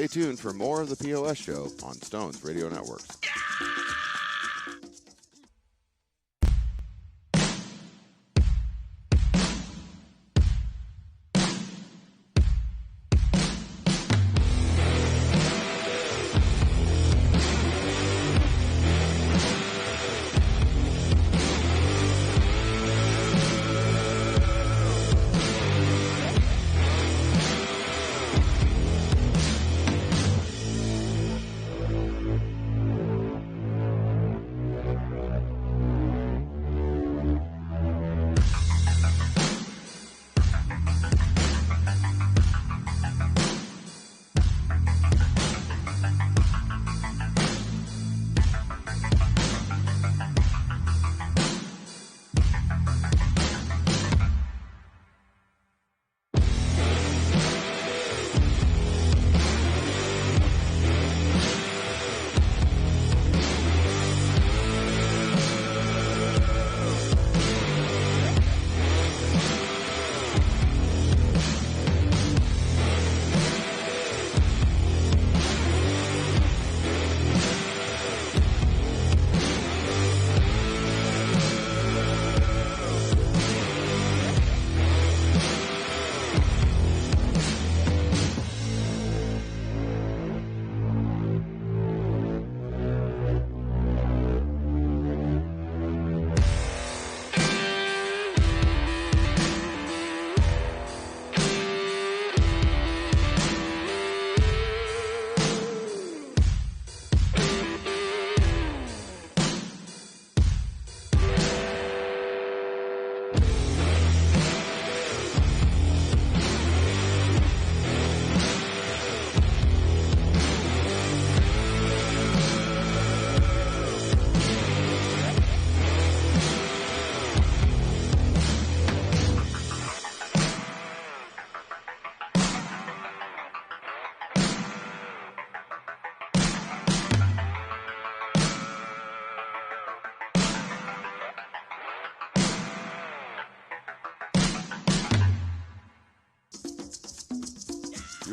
Stay tuned for more of the POS show on Stones Radio Networks.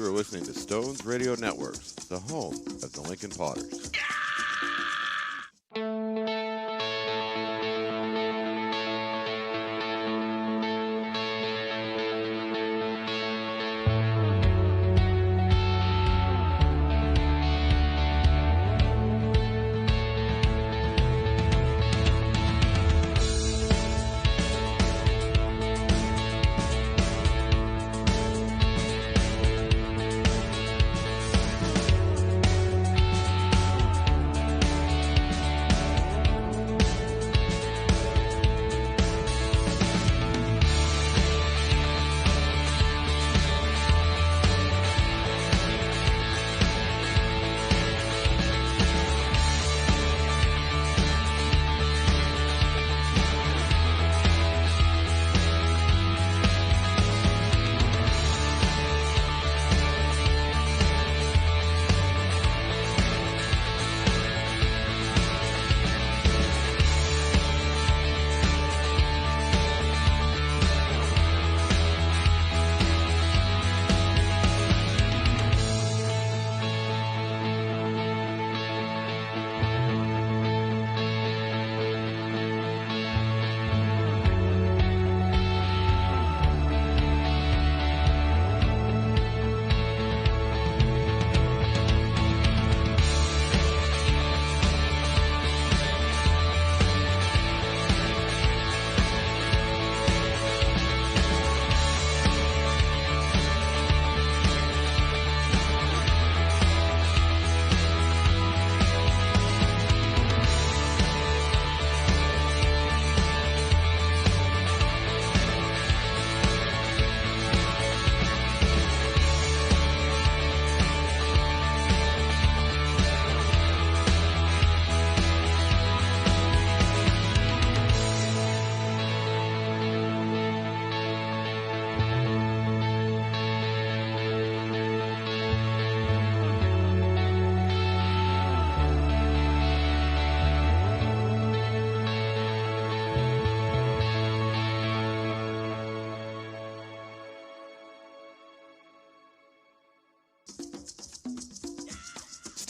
You are listening to Stones Radio Networks, the home of the Lincoln Potters.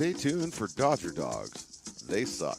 Stay tuned for Dodger Dogs. They suck.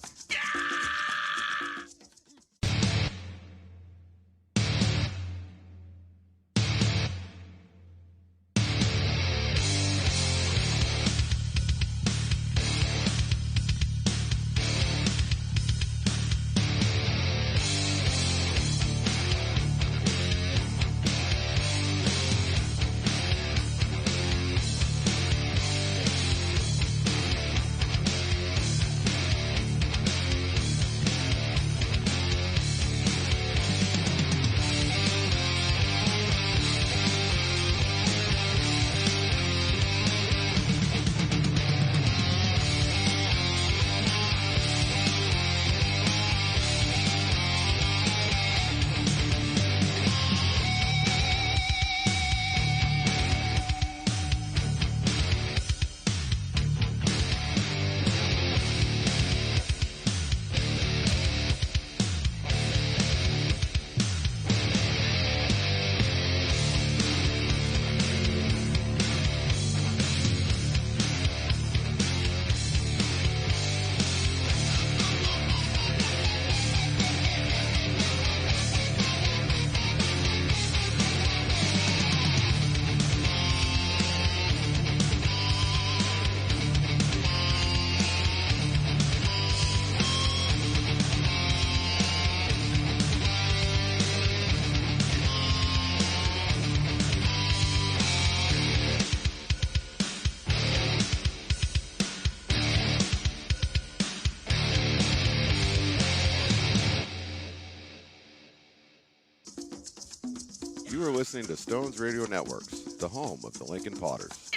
You are listening to Stones Radio Networks, the home of the Lincoln Potters.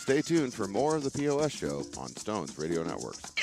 Stay tuned for more of the POS show on Stones Radio Networks.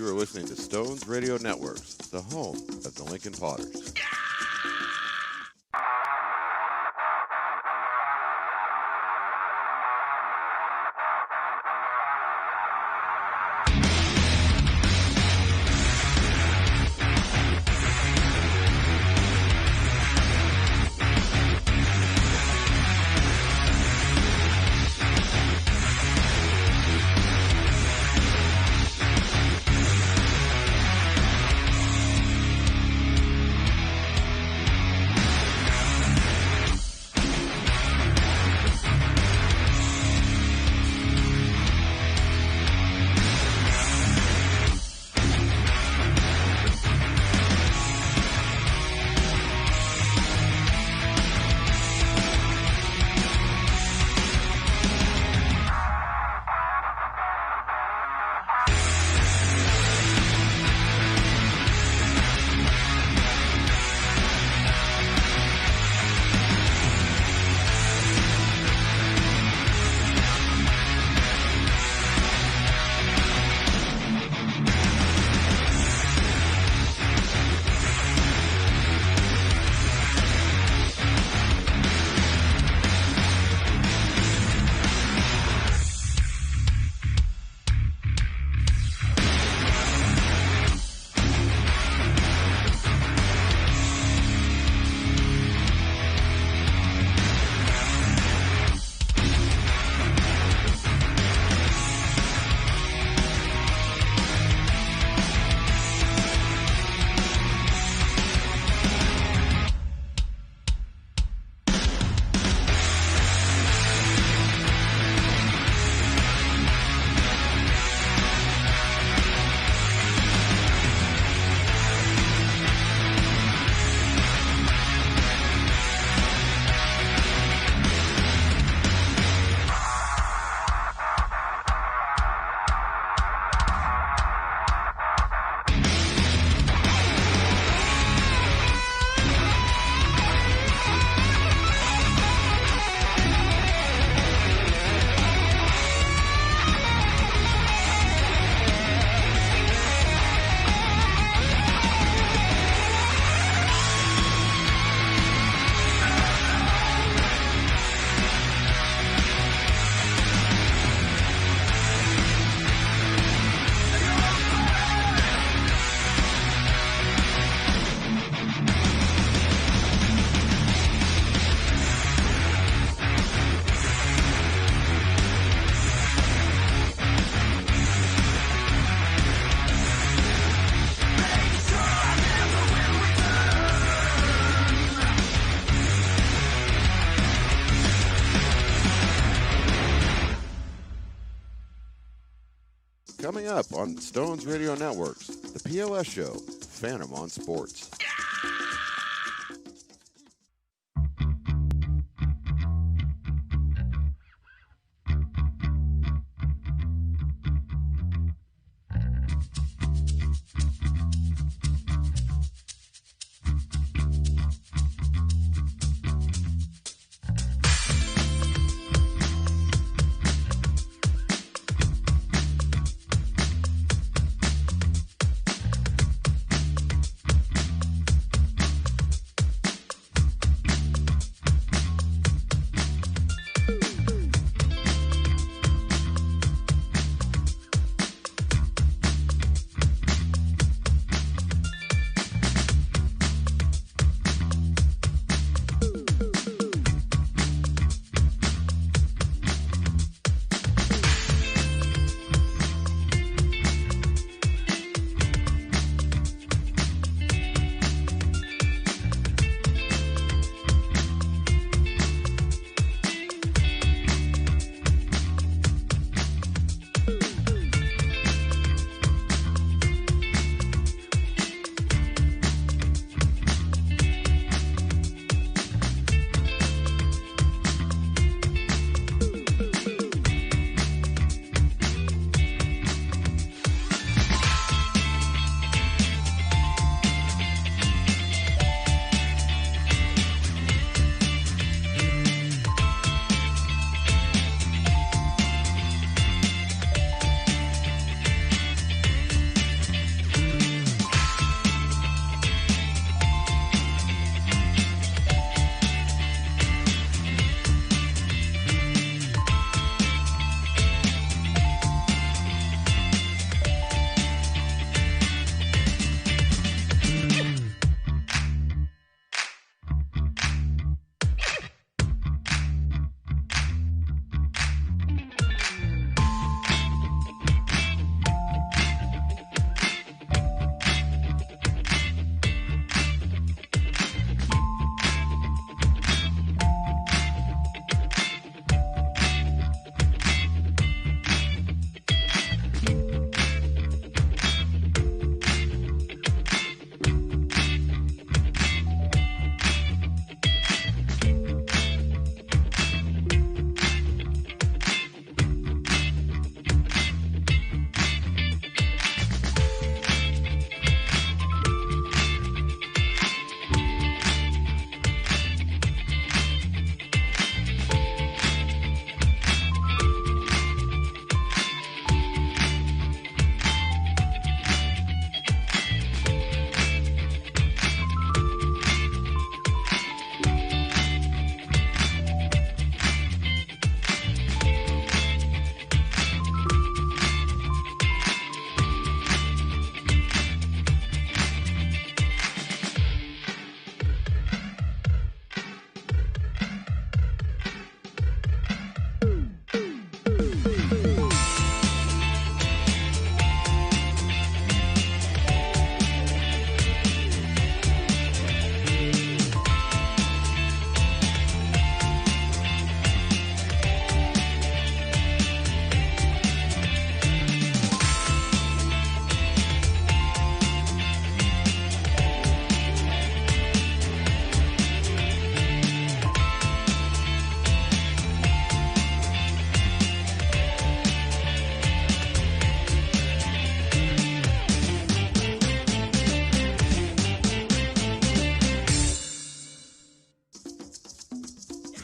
You are listening to Stones Radio Networks, the home of the Lincoln Potters. Coming up on Stones Radio Networks, the POS show, Phantom on Sports.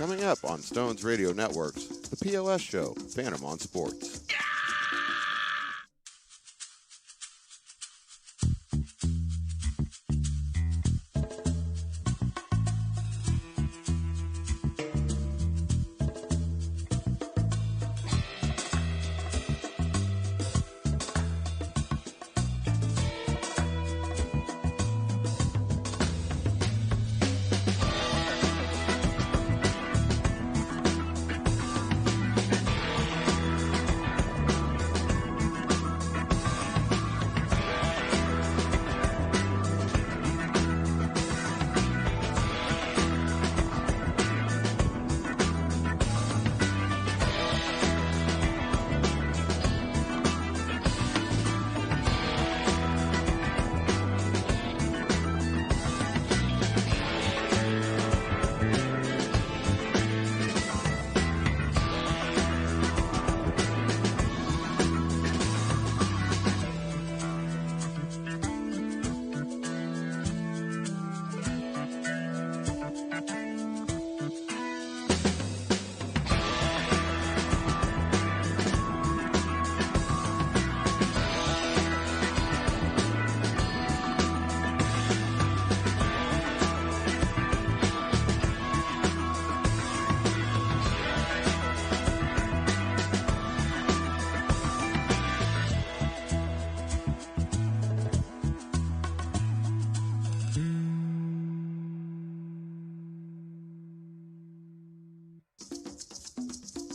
Coming up on Stones Radio Networks, the POS show, Phantom on Sports.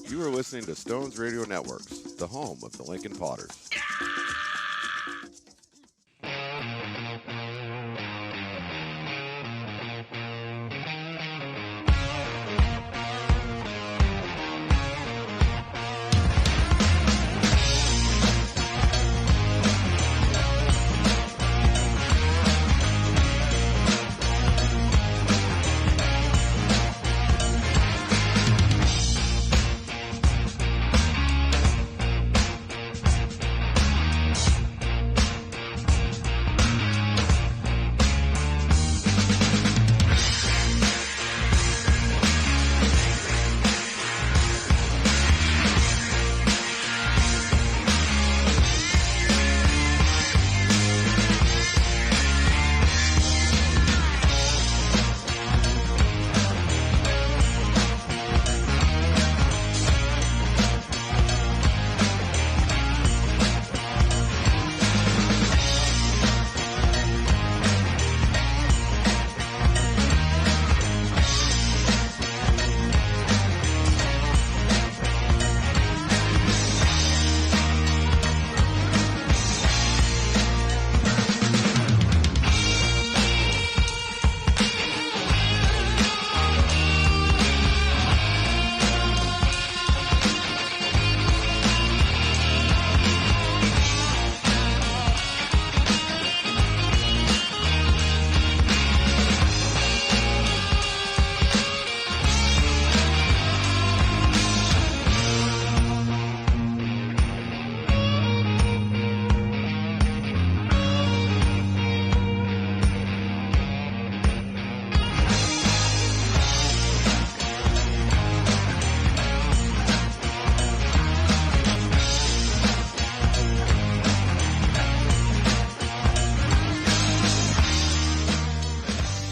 You are listening to Stones Radio Networks, the home of the Lincoln Potters.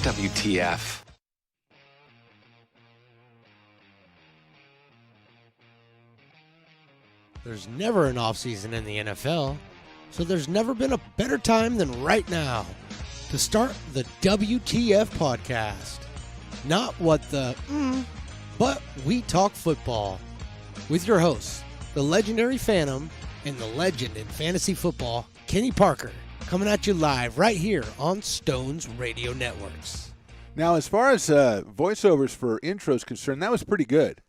WTF. There's never an off-season in the NFL, so there's never been a better time than right now to start the WTF podcast. Not what the, but we talk football. With your hosts, the legendary Phantom and the legend in fantasy football, Kenny Parker, coming at you live right here on Stones Radio Networks. Now, as far as voiceovers for intros concerned, that was pretty good.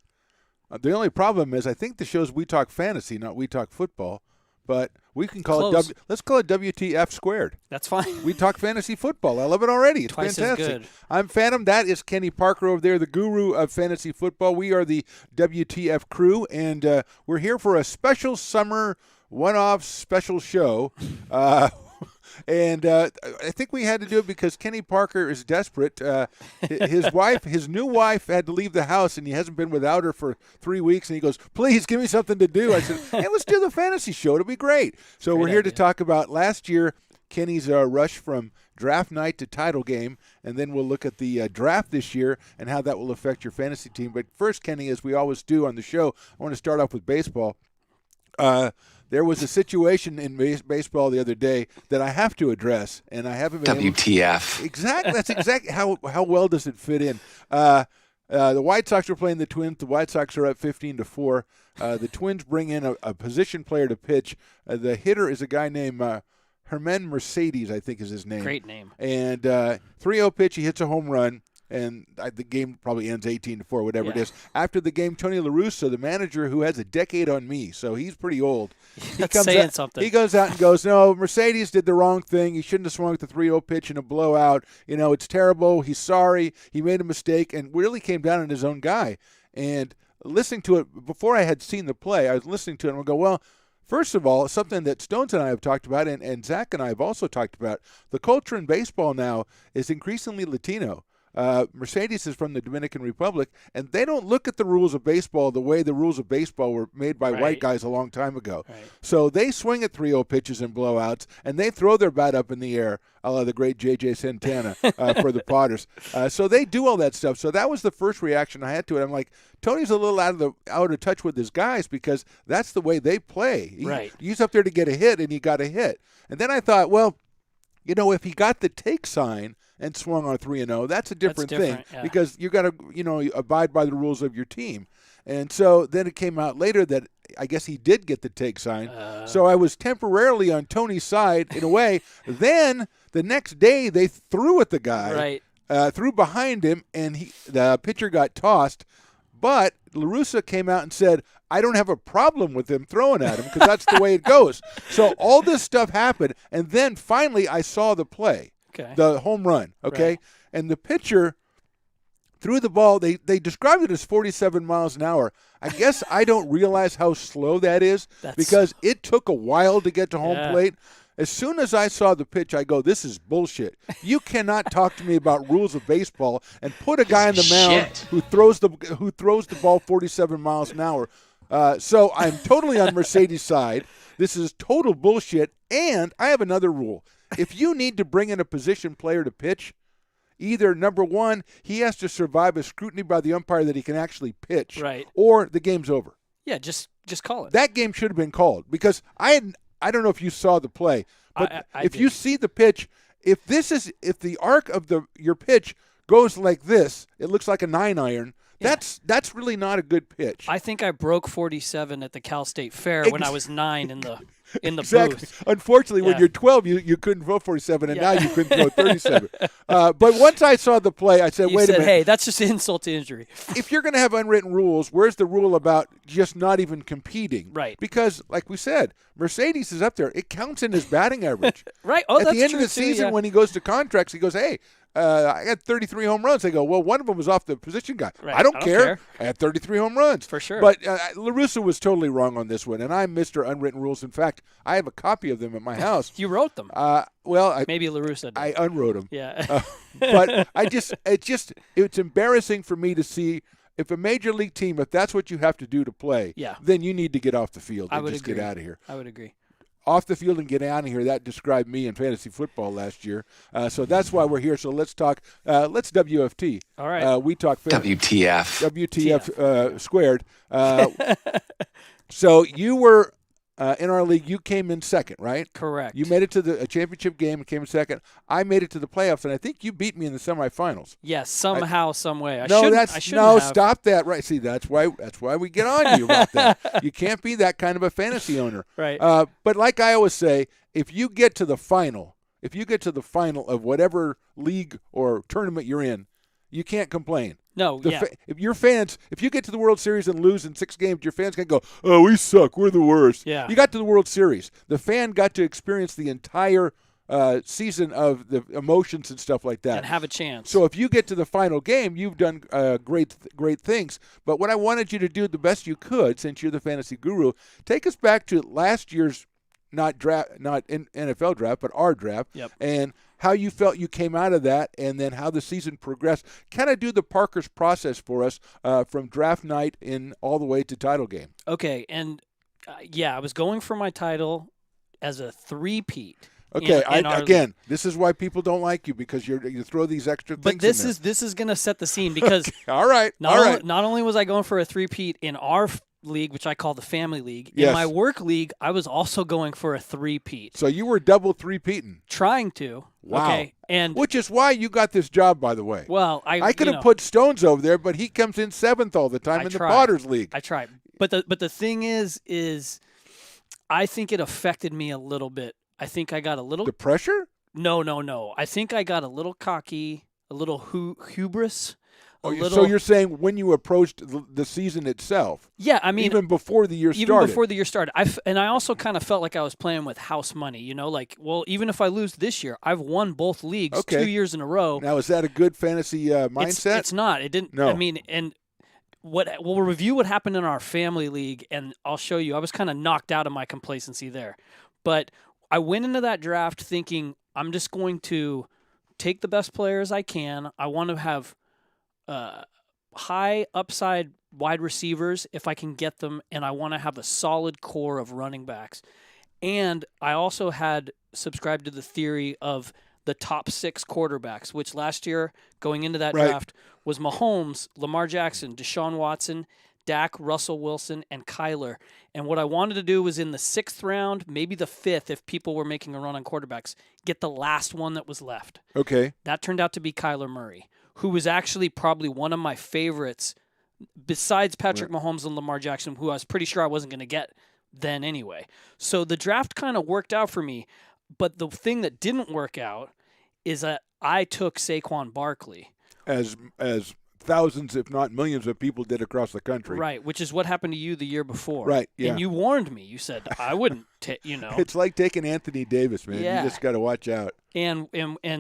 The only problem is I think the show's We Talk Fantasy, not We Talk Football. But we can call it let's call it WTF squared. That's fine. We talk fantasy football. I love it already. It's Twice fantastic. as good. I'm Phantom. That is Kenny Parker over there, the guru of fantasy football. We are the WTF crew, and we're here for a special summer one-off special show. And I think we had to do it because Kenny Parker is desperate. His new wife had to leave the house, and he hasn't been without her for 3 weeks. And he goes, "Please give me something to do." I said, "Hey, let's do the fantasy show. It'll be great." So we're here to talk about last year, Kenny's rush from draft night to title game, and then we'll look at the draft this year and how that will affect your fantasy team. But first, Kenny, as we always do on the show, I want to start off with baseball. There was a situation in baseball the other day that I have to address, and I haven't been WTF. Exactly. That's exactly how well does it fit in. The White Sox were playing the Twins. The White Sox are up 15-4. The Twins bring in a position player to pitch. The hitter is a guy named Herman Mercedes, I think is his name. Great name. And 3-0 pitch, he hits a home run. And the game probably ends 18-4, whatever it is. After the game, Tony La Russa, the manager who has a decade on me, so he's pretty old. That's saying something. He goes out and goes, "No, Mercedes did the wrong thing. He shouldn't have swung at the 3-0 pitch in a blowout. It's terrible. He's sorry. He made a mistake," and really came down on his own guy. And listening to it, before I had seen the play, I was listening to it and I go, well, first of all, something that Stones and I have talked about, and Zach and I have also talked about, the culture in baseball now is increasingly Latino. Mercedes is from the Dominican Republic, and they don't look at the rules of baseball the way the rules of baseball were made by white guys a long time ago. Right. So they swing at 3-0 pitches and blowouts, and they throw their bat up in the air, a la the great J.J. Santana for the Potters. So they do all that stuff. So that was the first reaction I had to it. I'm like, Tony's a little out of touch with his guys because that's the way they play. He's up there to get a hit, and he got a hit. And then I thought, well, if he got the take sign and swung on 3-0, that's a different thing because you got to, abide by the rules of your team. And so then it came out later that I guess he did get the take sign. So I was temporarily on Tony's side in a way. Then the next day they threw at the guy, threw behind him, and the pitcher got tossed. But La Russa came out and said, "I don't have a problem with him throwing at him because that's the way it goes." So all this stuff happened, and then finally I saw the play. The home run, and the pitcher threw the ball. They described it as 47 miles an hour. I guess I don't realize how slow that is because it took a while to get to home plate. As soon as I saw the pitch, I go, "This is bullshit. You cannot talk to me about rules of baseball and put a guy on the mound who throws the ball 47 miles an hour." So I'm totally on Mercedes' side. This is total bullshit. And I have another rule. If you need to bring in a position player to pitch, either, number one, he has to survive a scrutiny by the umpire that he can actually pitch, or the game's over. Yeah, just call it. That game should have been called because I don't know if you saw the play, but if you see the pitch, if the arc of your pitch goes like this, it looks like a 9-iron. That's really not a good pitch. I think I broke 47 at the Cal State Fair when I was 9 in the exactly. booth. Unfortunately, when you're 12, you couldn't throw 47, and now you couldn't throw 37. But once I saw the play, I said, wait a minute. Hey, that's just insult to injury. If you're going to have unwritten rules, where's the rule about just not even competing? Right. Because, like we said, Mercedes is up there. It counts in his batting average. Right. Oh, At that's the end true of the season, too, when he goes to contracts, he goes, "Hey, I got 33 home runs." They go, "Well, one of them was off the position guy." Right. I don't care. I had 33 home runs. For sure. But La Russa was totally wrong on this one, and I'm Mr. Unwritten Rules. In fact, I have a copy of them at my house. You wrote them. Maybe La Russa did. I unwrote them. Yeah. But it's embarrassing for me to see if a major league team, if that's what you have to do to play, then you need to get off the field and just get out of here. I would agree. Off the field and get out of here. That described me in fantasy football last year. So that's why we're here. So let's talk. Let's WFT. All right. We talk WTF. WTF squared. So you were in our league. You came in second, right? Correct. You made it to the championship game and came in second. I made it to the playoffs, and I think you beat me in the semifinals. Yes, somehow, some way. Stop that. Right. See, that's why we get on you about that. You can't be that kind of a fantasy owner. Right. But like I always say, if you get to the final of whatever league or tournament you're in, you can't complain. No, if your fans, if you get to the World Series and lose in 6 games, your fans can go, "Oh, we suck. We're the worst." Yeah. You got to the World Series. The fan got to experience the entire season of the emotions and stuff like that. And have a chance. So if you get to the final game, you've done great things. But what I wanted you to do the best you could, since you're the fantasy guru, take us back to last year's not in NFL draft, but our draft, Yep. and how you felt you came out of that, and then how the season progressed. Kind of do the Parker's process for us from draft night in all the way to title game. Okay, and I was going for my title as a three-peat. Okay, again, this is why people don't like you, because you throw these extra things. But this is going to set the scene because okay, all right. Not only was I going for a three-peat in our league, which I call the family league, in my work league, I was also going for a three-peat. So you were double three-peating. Trying to. Wow. Okay, and which is why you got this job, by the way. Well, I could have put Stones over there, but he comes in 7th all the time in the Potters League. I tried. But the thing is I think it affected me a little bit. I think I got a little... The pressure? No. I think I got a little cocky, a little hubris. So you're saying when you approached the season itself? Yeah, I mean... Even before the year started? Even before the year started. I also kind of felt like I was playing with house money, like, well, even if I lose this year, I've won both leagues 2 years in a row. Now, is that a good fantasy mindset? It's not. It didn't... No. I mean, and... We'll review what happened in our family league, and I'll show you. I was kind of knocked out of my complacency there. But I went into that draft thinking I'm just going to take the best players I can. I want to have high upside wide receivers if I can get them, and I want to have a solid core of running backs. And I also had subscribed to the theory of the top 6 quarterbacks, which last year, going into that draft, was Mahomes, Lamar Jackson, Deshaun Watson, Dak, Russell Wilson, and Kyler. And what I wanted to do was in the 6th round, maybe the 5th, if people were making a run on quarterbacks, get the last one that was left. Okay. That turned out to be Kyler Murray, who was actually probably one of my favorites besides Patrick Mahomes and Lamar Jackson, who I was pretty sure I wasn't going to get then anyway. So the draft kind of worked out for me. But the thing that didn't work out is that I took Saquon Barkley. As thousands, if not millions, of people did across the country. Right, which is what happened to you the year before. Right, yeah. And you warned me. You said, I wouldn't, It's like taking Anthony Davis, man. Yeah. You just got to watch out. And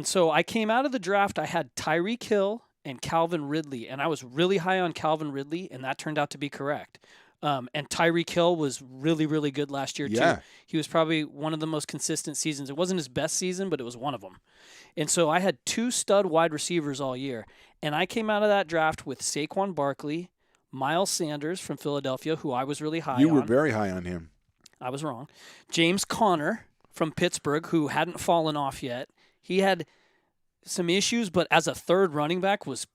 so I came out of the draft. I had Tyreek Hill and Calvin Ridley, and I was really high on Calvin Ridley, and that turned out to be correct. And Tyreek Hill was really, really good last year, too. He was probably one of the most consistent seasons. It wasn't his best season, but it was one of them. And so I had 2 stud wide receivers all year. And I came out of that draft with Saquon Barkley, Miles Sanders from Philadelphia, who I was really high on. You were very high on him. I was wrong. James Conner from Pittsburgh, who hadn't fallen off yet. He had some issues, but as a third running back was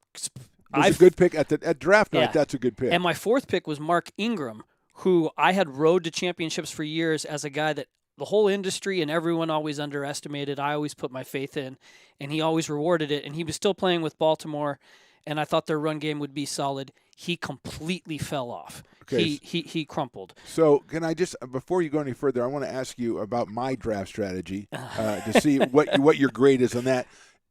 a good pick at draft night. That's a good pick. And my 4th pick was Mark Ingram, who I had rode to championships for years as a guy that the whole industry and everyone always underestimated. I always put my faith in, and he always rewarded it. And he was still playing with Baltimore, and I thought their run game would be solid. He completely fell off. Okay. He crumpled. So can I just, before you go any further, I want to ask you about my draft strategy to see what your grade is on that.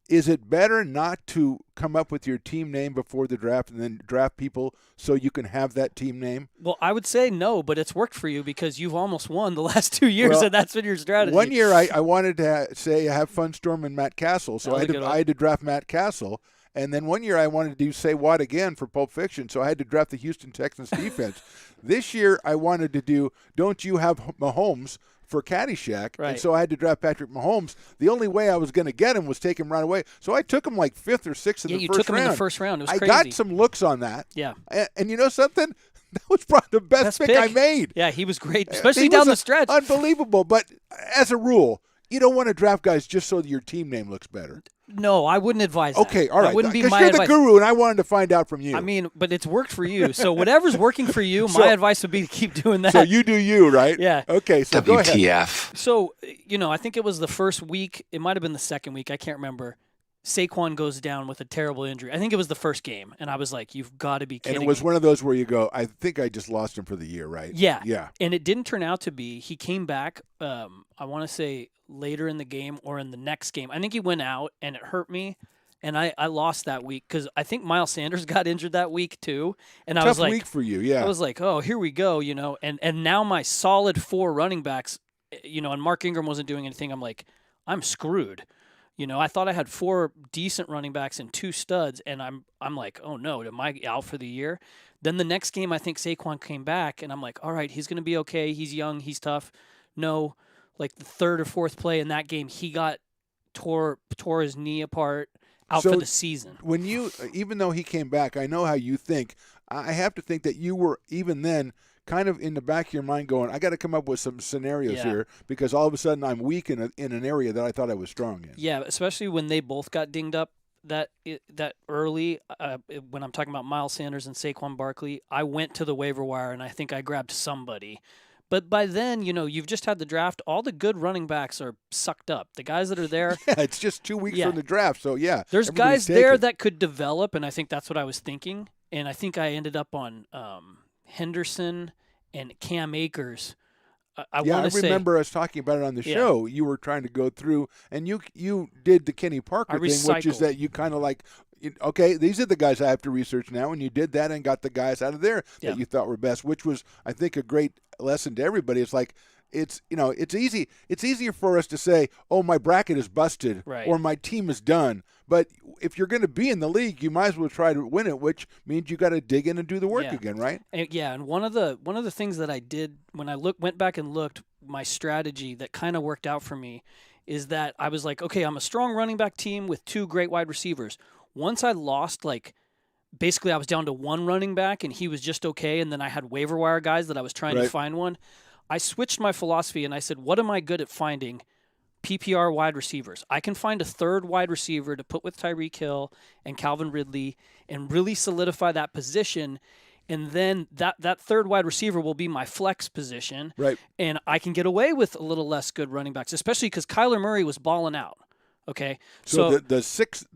Is it better not to come up with your team name before the draft and then draft people so you can have that team name? Well, I would say no, but it's worked for you because you've almost won the last 2 years, and that's been your strategy. One year I wanted to say have Funstorm and Matt Castle, so I had to draft Matt Castle. And then one year I wanted to do Say What again for Pulp Fiction, so I had to draft the Houston Texans defense. This year I wanted to do Don't You Have Mahomes for Caddyshack, and so I had to draft Patrick Mahomes. The only way I was going to get him was take him right away. So I took him like 5th or 6th in the first round. Yeah, you took him in the first round. It was crazy. I got some looks on that. Yeah. And you know something? That was probably the best pick I made. Yeah, he was great, especially down the stretch. Unbelievable. But as a rule, you don't want to draft guys just so that your team name looks better. No, I wouldn't advise that. Okay, all right. That wouldn't be my advice. Because you're the guru, and I wanted to find out from you. I mean, but it's worked for you. So whatever's working for you, my advice would be to keep doing that. So you do you, right? Yeah. Okay, so WTF. go ahead. So, I think it was the first week. It might have been the second week. I can't remember. Saquon goes down with a terrible injury. I think it was the first game, and I was like, you've got to be kidding me. And it was one of those where you go, I think I just lost him for the year, right? Yeah. Yeah. And it didn't turn out to be. He came back, I want to say, later in the game or in the next game. I think he went out, and it hurt me. And I lost that week because I think Miles Sanders got injured that week too. And I was like, tough week for you, yeah. I was like, oh, here we go, And now my solid 4 running backs, and Mark Ingram wasn't doing anything. I'm like, I'm screwed. I thought I had 4 decent running backs and 2 studs, and I'm like, oh no, am I out for the year? Then the next game, I think Saquon came back, and I'm like, all right, he's going to be okay. He's young, he's tough. No, like the third or fourth play in that game, he got tore his knee apart, out So for the season. When you, even though he came back, I know how you think. I have to think that you were even then kind of in the back of your mind going, I got to come up with some scenarios here because all of a sudden I'm weak in an area that I thought I was strong in. Yeah, especially when they both got dinged up that early. When I'm talking about Miles Sanders and Saquon Barkley, I went to the waiver wire and I think I grabbed somebody. But by then, you've just had the draft. All the good running backs are sucked up. The guys that are there. Yeah, it's just 2 weeks from the draft. So, yeah. There's guys there that could develop, and I think that's what I was thinking. And I think I ended up on Henderson and Cam Akers. I remember us talking about it on the show. You were trying to go through, and you did the Kenny Parker thing, which is that you kind of like, okay, these are the guys I have to research now, and you did that and got the guys out of there that you thought were best, which was, I think, a great lesson to everybody. It's like, it's easy. It's easier for us to say, oh, my bracket is busted, or my team is done. But if you're going to be in the league, you might as well try to win it, which means you got to dig in and do the work again, right? And one of the things that I did when I went back and looked, my strategy that kind of worked out for me is that I was like, okay, I'm a strong running back team with 2 great wide receivers. Once I lost, basically I was down to 1 running back and he was just okay, and then I had waiver wire guys that I was trying to find one. I switched my philosophy and I said, what am I good at finding? PPR wide receivers. I can find a third wide receiver to put with Tyreek Hill and Calvin Ridley and really solidify that position. And then that third wide receiver will be my flex position. Right. And I can get away with a little less good running backs, especially because Kyler Murray was balling out. Okay. So the six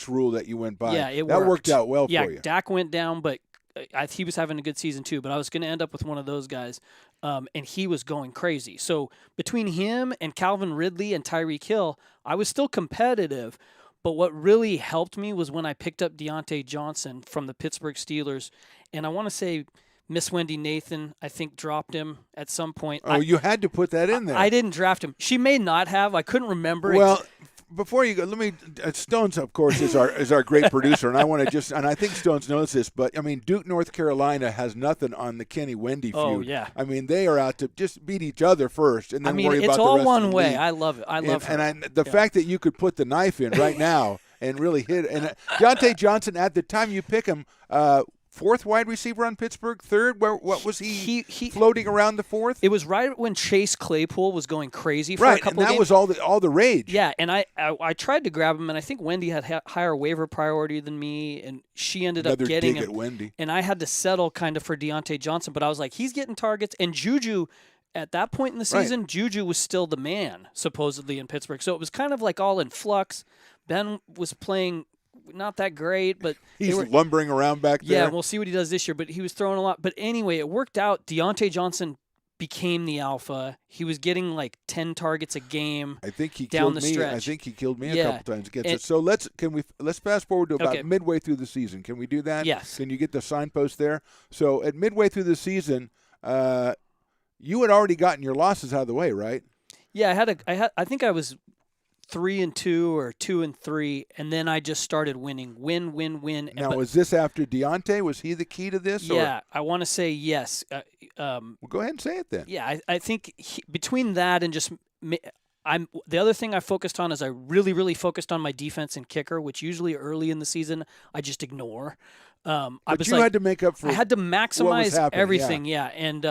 rule that you went by, that worked out well for you. Yeah, Dak went down, but he was having a good season too. But I was going to end up with one of those guys. And he was going crazy. So between him and Calvin Ridley and Tyreek Hill, I was still competitive. But what really helped me was when I picked up Deontay Johnson from the Pittsburgh Steelers. And I want to say Miss Wendy Nathan, I think, dropped him at some point. Oh, you had to put that in there. I didn't draft him. She may not have. I couldn't remember. Well, before you go, let me. Stones, of course, is our great producer, and I want to and I think Stones knows this, but I mean, Duke, North Carolina has nothing on the Kenny Wendy feud. Oh yeah. I mean, they are out to just beat each other first, and then worry about the rest of the league. it's all one way. I love it. I love her. And the fact that you could put the knife in right now and really hit, and Deontay Johnson at the time you pick him. 4th wide receiver on Pittsburgh, 3rd. What was he floating around the 4th? It was right when Chase Claypool was going crazy for a couple and that games. was all the rage. Yeah, and I tried to grab him, and I think Wendy had higher waiver priority than me, and she ended up getting him. At Wendy. And I had to settle kind of for Deontay Johnson, but I was like, he's getting targets, and Juju. At that point in the season, Juju was still the man, supposedly, in Pittsburgh. So it was kind of like all in flux. Ben was playing not that great, but he's lumbering around back there. Yeah, we'll see what he does this year, but he was throwing a lot. But anyway, it worked out. Deontay Johnson became the alpha. He was getting 10 targets a game. I think he down killed the me. stretch. I think he killed me a couple times. So let's fast forward to about midway through the season. Can we do that? Yes. Can you get the signpost there? So at midway through the season, you had already gotten your losses out of the way, right? Yeah, I think I was 3-2 or 2-3, and then I just started winning. Win. Now, was this after Deontay? Was he the key to this? Yeah, I want to say yes. Well, go ahead and say it then. Yeah, I think between that and just the other thing I focused on is I really, really focused on my defense and kicker, which usually early in the season I just ignore. But you had to make up for. I had to maximize everything. Yeah. And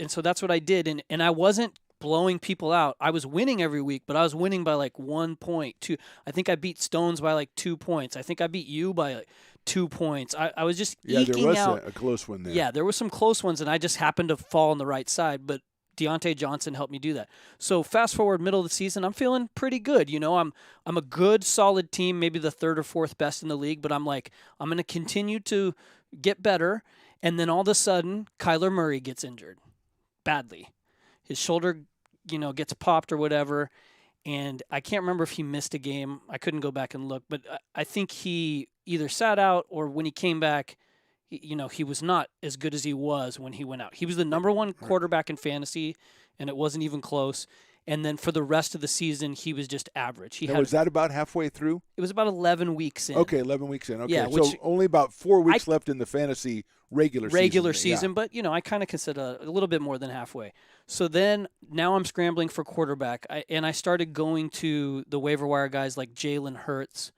so that's what I did, and I wasn't blowing people out. I was winning every week, but I was winning by 1 point. I think I beat Stones by 2 points. I think I beat you by 2 points. I was just eking out. There was a close one there. Yeah, there were some close ones, and I just happened to fall on the right side. But Deontay Johnson helped me do that. So fast forward middle of the season, I'm feeling pretty good. I'm a good, solid team, maybe the 3rd or 4th best in the league. But I'm going to continue to get better. And then all of a sudden, Kyler Murray gets injured badly. His shoulder, gets popped or whatever, and I can't remember if he missed a game. I couldn't go back and look, but I think he either sat out or when he came back, he was not as good as he was when he went out. He was the number 1 quarterback in fantasy, and it wasn't even close. And then for the rest of the season, he was just average. Now, was that about halfway through? It was about 11 weeks in. Okay, 11 weeks in. Okay, Yeah, so only about 4 weeks left in the fantasy regular season. But, I kind of consider a little bit more than halfway. So then now I'm scrambling for quarterback, and I started going to the waiver wire guys like Jalen Hurts,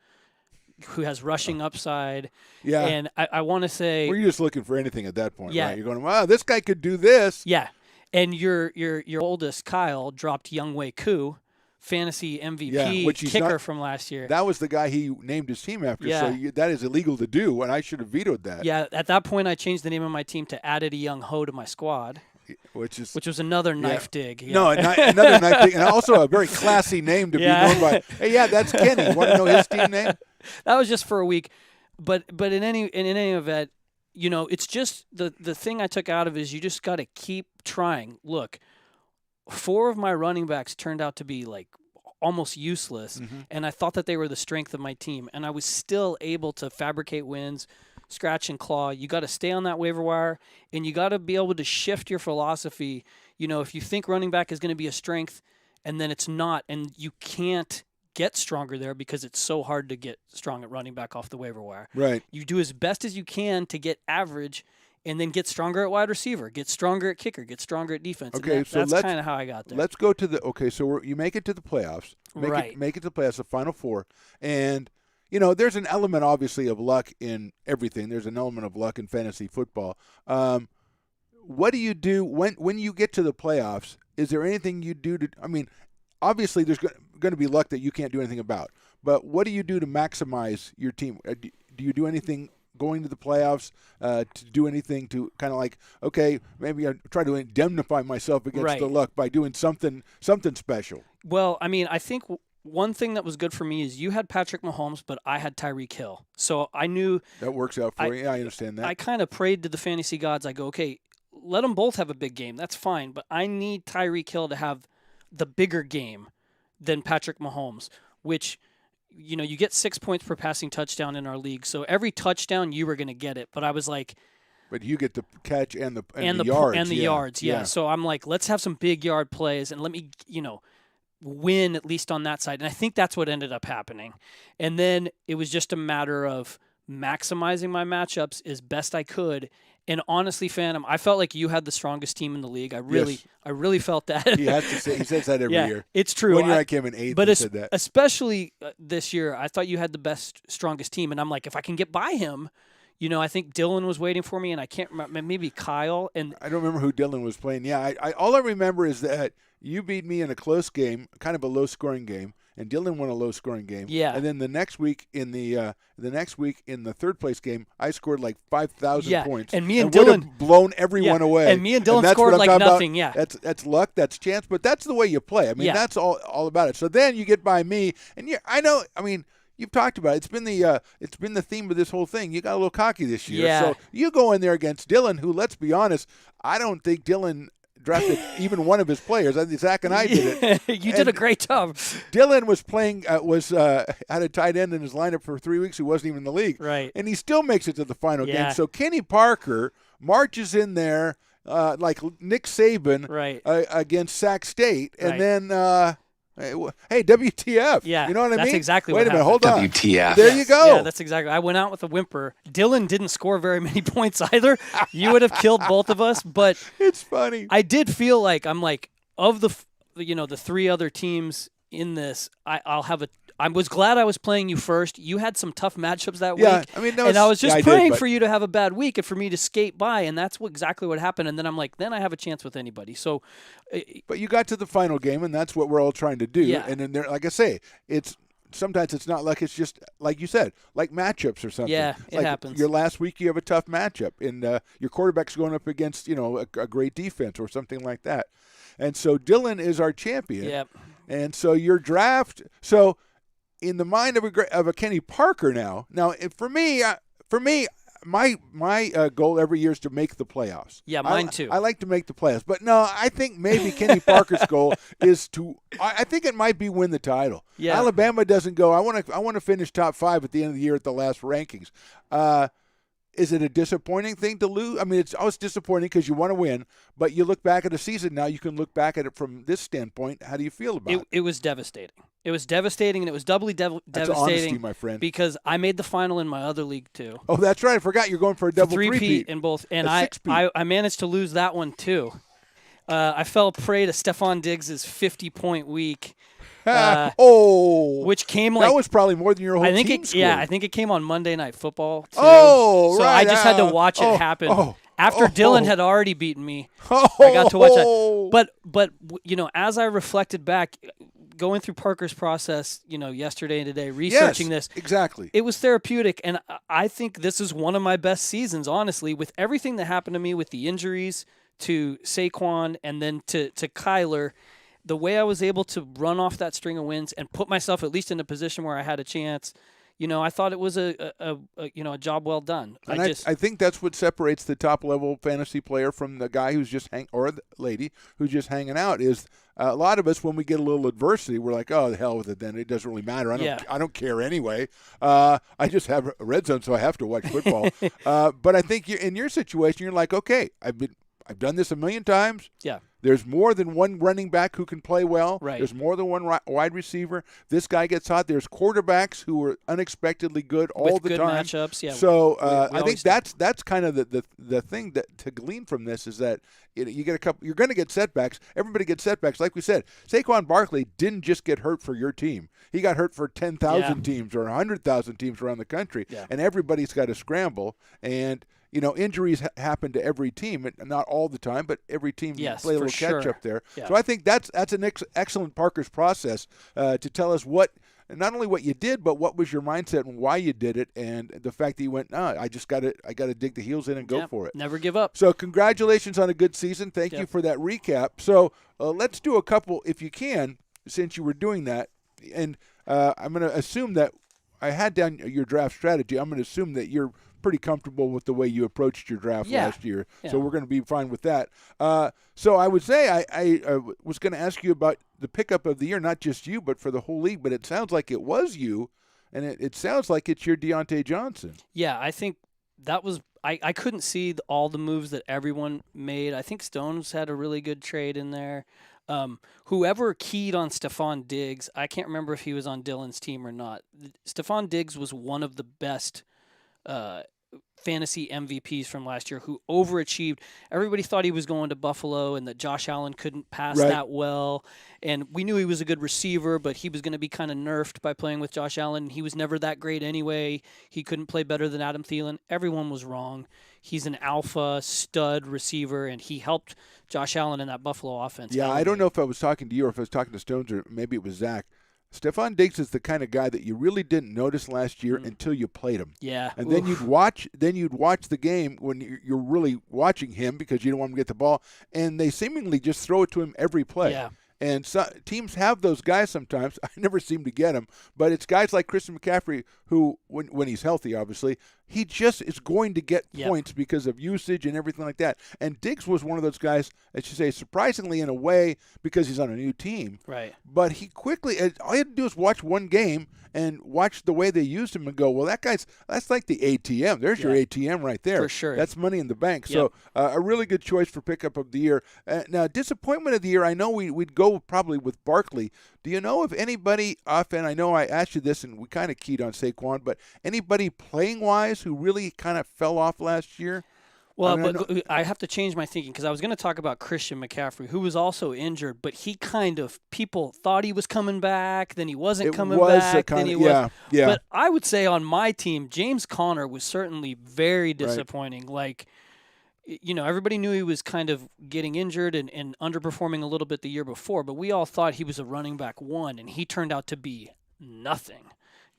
who has rushing upside. Yeah. And I want to say... Were you just looking for anything at that point, yeah. right? You're going, wow, this guy could do this. Yeah. And your oldest, Kyle, dropped Younghoe Koo, fantasy MVP kicker from last year. That was the guy he named his team after, Yeah. so that is illegal to do, and I should have vetoed that. Yeah, at that point I changed the name of my team to Added Younghoe to my squad. Which was another knife dig. Yeah. No, another knife dig, and also a very classy name to be known by. Hey, yeah, that's Kenny. You want to know his team name? That was just for a week, but in any event, it's just the thing I took out of it is you just got to keep trying. Look, 4 of my running backs turned out to be like almost useless, and I thought that they were the strength of my team, and I was still able to fabricate wins. Scratch and claw. You got to stay on that waiver wire, and you got to be able to shift your philosophy. If you think running back is going to be a strength, and then it's not, and you can't get stronger there because it's so hard to get strong at running back off the waiver wire. Right. You do as best as you can to get average, and then get stronger at wide receiver, get stronger at kicker, get stronger at defense. Okay, so that's kind of how I got there. Let's go to so you make it to the playoffs. Make it to the playoffs, the Final Four, and there's an element, obviously, of luck in everything. There's an element of luck in fantasy football. What do you do when you get to the playoffs? Is there anything you do to – I mean, obviously there's going to be luck that you can't do anything about. But what do you do to maximize your team? Do you do anything going to the playoffs to do anything to kind of like, okay, maybe I try to indemnify myself against the luck by doing something special? Well, I mean, I think – one thing that was good for me is you had Patrick Mahomes, but I had Tyreek Hill. So I knew that works out for you. Yeah, I understand that. I kind of prayed to the fantasy gods. I go, okay, let them both have a big game. That's fine, but I need Tyreek Hill to have the bigger game than Patrick Mahomes, which you get 6 points per passing touchdown in our league. So every touchdown you were going to get it, but I was like, but you get the catch and the yards and the yards. Yeah. So I'm like, let's have some big yard plays and let me win at least on that side. And I think that's what ended up happening. And then it was just a matter of maximizing my matchups as best I could. And honestly, Phantom, I felt like you had the strongest team in the league. I really felt that. He says that every year. It's true. One year I came in 8th and said that. Especially this year, I thought you had the strongest team. And I'm like, if I can get by him, I think Dylan was waiting for me, and I can't remember, maybe Kyle. And I don't remember who Dylan was playing. Yeah, all I remember is that you beat me in a close game, kind of a low-scoring game, and Dylan won a low-scoring game. Yeah. And then the next week in the third-place game, I scored like 5,000 points. And me and Dylan would have blown everyone away. And me and Dylan scored like nothing. About. Yeah. That's luck, that's chance, but that's the way you play. I mean, that's all about it. So then you get by me, and you've talked about it. It's been the theme of this whole thing. You got a little cocky this year. Yeah. So you go in there against Dylan, who, let's be honest, I don't think Dylan drafted even one of his players. I think Zach and I did it. You did a great job. Dylan was playing had a tight end in his lineup for 3 weeks who wasn't even in the league. Right. And he still makes it to the final game. So Kenny Parker marches in there like Nick Saban against Sac State. And then hey, WTF. Yeah, you know what I mean? That's exactly Wait what a minute, hold on. WTF. There you go. Yeah, that's exactly. I went out with a whimper. Dylan didn't score very many points either. You would have killed both of us, but it's funny. I did feel like of the 3 other teams in this, I was glad I was playing you first. You had some tough matchups that week. I mean, and I was just praying for you to have a bad week and for me to skate by, and that's exactly what happened. And then I'm like, then I have a chance with anybody. So, but you got to the final game, and that's what we're all trying to do. Yeah. And then there, like I say, sometimes it's not like it's just like you said, like matchups or something. Yeah, it happens. Your last week you have a tough matchup, and your quarterback's going up against a great defense or something like that. And so Dylan is our champion. Yep. And so your draft. So in the mind of a Kenny Parker now for me, my goal every year is to make the playoffs. Yeah, mine too. I like to make the playoffs, but no, I think maybe Kenny Parker's goal is to. I think it might be win the title. Yeah. Alabama doesn't go. I want to finish top 5 at the end of the year at the last rankings. is it a disappointing thing to lose? I mean, it's always disappointing because you want to win, but you look back at the season now, you can look back at it from this standpoint. How do you feel about it? It was devastating. It was devastating, and it was doubly That's devastating. honesty, my friend. Because I made the final in my other league, too. Oh, that's right. I forgot you're going for a double three-peat. In both. And I managed to lose that one, too. I fell prey to Stephon Diggs' 50-point week. Which came like that was probably more than your whole team scored. Yeah, I think it came on Monday Night Football. Too. Oh, so right. I just had to watch it happen. After Dylan had already beaten me, I got to watch that. But as I reflected back, going through Parker's process, yesterday and today, researching this, exactly, it was therapeutic, and I think this is one of my best seasons, honestly, with everything that happened to me with the injuries to Saquon and then to Kyler. The way I was able to run off that string of wins and put myself at least in a position where I had a chance, I thought it was a job well done. And I think that's what separates the top level fantasy player from the guy who's just or the lady who's just hanging out. Is a lot of us, when we get a little adversity, we're like, oh, the hell with it. Then it doesn't really matter. I don't care anyway. I just have a red zone, so I have to watch football. But I think in your situation, you're like, okay, I've done this a million times. Yeah. There's more than one running back who can play well. Right. There's more than one wide receiver. This guy gets hot. There's quarterbacks who are unexpectedly good all the time. With good matchups, yeah. So I think that's kind of the thing that to glean from this is that you get a couple. You're going to get setbacks. Everybody gets setbacks. Like we said, Saquon Barkley didn't just get hurt for your team. He got hurt for 10,000 teams or 100,000 teams around the country, and everybody's got to scramble. And injuries happen to every team, not all the time, but every team play a little catch-up there. Yeah. So I think that's an excellent Parker's process to tell us not only what you did, but what was your mindset and why you did it, and the fact that you went, I got to dig the heels in and go for it. Never give up. So congratulations on a good season. Thank you for that recap. So let's do a couple, if you can, since you were doing that. And I'm going to assume that I had down your draft strategy. I'm going to assume that you're pretty comfortable with the way you approached your draft last year. Yeah. So we're going to be fine with that. So I would say I was going to ask you about the pickup of the year, not just you, but for the whole league. But it sounds like it was you, and it sounds like it's your Deontay Johnson. Yeah, I think that was I couldn't see all the moves that everyone made. I think Stones had a really good trade in there. Whoever keyed on Stephon Diggs, I can't remember if he was on Dylan's team or not. Stephon Diggs was one of the best fantasy MVPs from last year who overachieved. Everybody thought he was going to Buffalo and that Josh Allen couldn't pass that well. And we knew he was a good receiver, but he was going to be kind of nerfed by playing with Josh Allen. He was never that great anyway. He couldn't play better than Adam Thielen. Everyone was wrong. He's an alpha stud receiver, and he helped Josh Allen in that Buffalo offense. Yeah, I don't know if I was talking to you or if I was talking to Stones or maybe it was Zach. Stephon Diggs is the kind of guy that you really didn't notice last year until you played him. Yeah. And then you'd watch the game when you're really watching him because you don't want him to get the ball, and they seemingly just throw it to him every play. Yeah. And teams have those guys sometimes. I never seem to get them, but it's guys like Christian McCaffrey who, when he's healthy, obviously, he just is going to get points because of usage and everything like that. And Diggs was one of those guys, as you say, surprisingly in a way because he's on a new team. Right. But he quickly, all you had to do is watch one game and watch the way they used him and go, well, that's like the ATM. There's your ATM right there. For sure. That's money in the bank. So a really good choice for pickup of the year. Now, disappointment of the year, I know we'd go probably with Barkley. Do you know if anybody often, I know I asked you this and we kind of keyed on Saquon, but anybody playing-wise who really kind of fell off last year? Well, I have to change my thinking because I was going to talk about Christian McCaffrey, who was also injured, but people thought he was coming back, then he wasn't coming back, then he was. Yeah. But I would say on my team, James Conner was certainly very disappointing. Right. Everybody knew he was kind of getting injured and underperforming a little bit the year before, but we all thought he was a running back one, and he turned out to be nothing.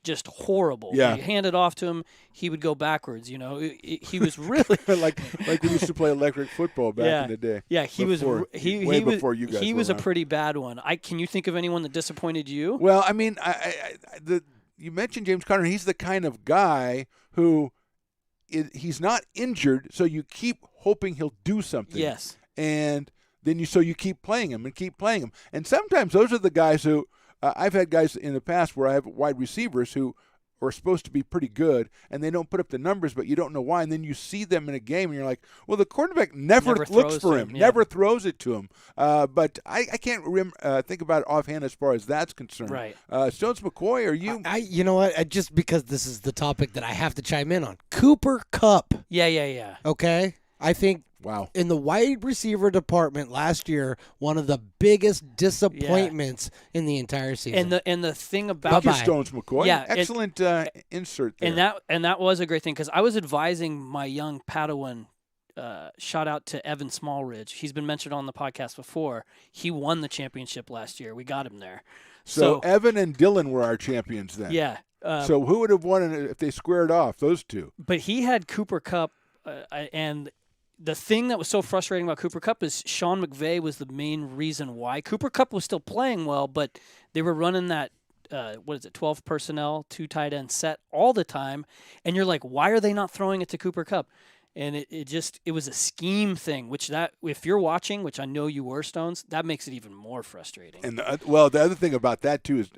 Just horrible. Yeah. You hand it off to him, he would go backwards. He was really like we used to play electric football back in the day. Yeah, before you guys. He was a pretty bad one. Can you think of anyone that disappointed you? Well, I mean, you mentioned James Conner. He's the kind of guy who he's not injured, so you keep hoping he'll do something. Yes. And then you keep playing him and keep playing him. And sometimes those are the guys who. I've had guys in the past where I have wide receivers who are supposed to be pretty good, and they don't put up the numbers, but you don't know why. And then you see them in a game, and you're like, well, the quarterback never looks for him, never throws it to him. But I can't think about it offhand as far as that's concerned. Right. Stones McCoy, are you? You know what? Just because this is the topic that I have to chime in on. Cooper Kupp. Yeah. Okay? I think in the wide receiver department last year, one of the biggest disappointments in the entire season. And the thing about Stones McCoy, excellent insert there. And that was a great thing because I was advising my young Padawan. Shout out to Evan Smallridge. He's been mentioned on the podcast before. He won the championship last year. We got him there. So Evan and Dylan were our champions then. Yeah. So who would have won if they squared off, those two? But he had Cooper Kupp, and the thing that was so frustrating about Cooper Kupp is Sean McVay was the main reason why. Cooper Kupp was still playing well, but they were running that 12 personnel, 2 tight end set all the time, and you're like, why are they not throwing it to Cooper Kupp? And it was a scheme thing, which that if you're watching, which I know you were, Stones, that makes it even more frustrating. And the other thing about that too is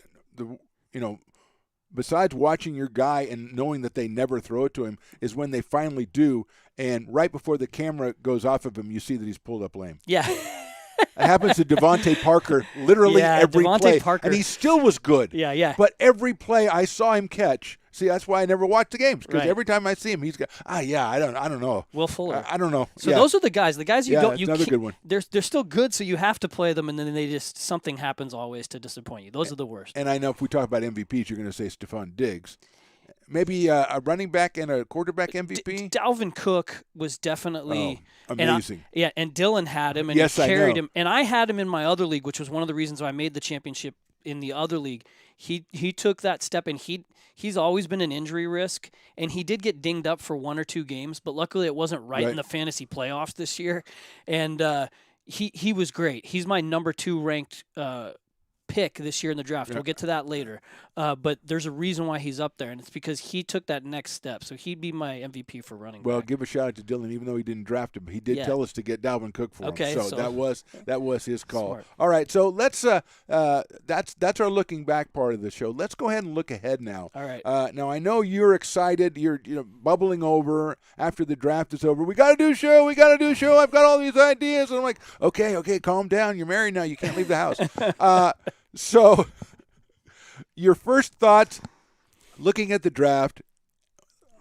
besides watching your guy and knowing that they never throw it to him, is when they finally do, and right before the camera goes off of him, you see that he's pulled up lame. Yeah. It happens to Devontae Parker literally every play, Parker. and he still was good. Yeah. But every play I saw him catch. See, that's why I never watch the games, because every time I see him, he's got. I don't know. Will Fuller. I don't know. So those are the guys. The guys you don't. Another good one. They're still good, so you have to play them, and then something happens always to disappoint you. Those are the worst. And I know if we talk about MVPs, you're going to say Stephon Diggs. Maybe a running back and a quarterback MVP? Dalvin Cook was definitely amazing. And Dylan had him, and he carried him. And I had him in my other league, which was one of the reasons why I made the championship in the other league. He took that step, and he's always been an injury risk, and he did get dinged up for 1 or 2 games, but luckily it wasn't right in the fantasy playoffs this year. And he was great. He's my number 2 ranked pick this year in the draft. We'll get to that later. But there's a reason why he's up there, and it's because he took that next step. So he'd be my MVP for running back. Well, give a shout out to Dylan, even though he didn't draft him. He did tell us to get Dalvin Cook for him. So that was his call. Smart. All right, so let's that's our looking back part of the show. Let's go ahead and look ahead now. All right. Now I know you're excited. You're bubbling over after the draft is over. We got to do a show. We got to do a show. I've got all these ideas. And I'm like, okay, calm down. You're married now. You can't leave the house. So, your first thoughts looking at the draft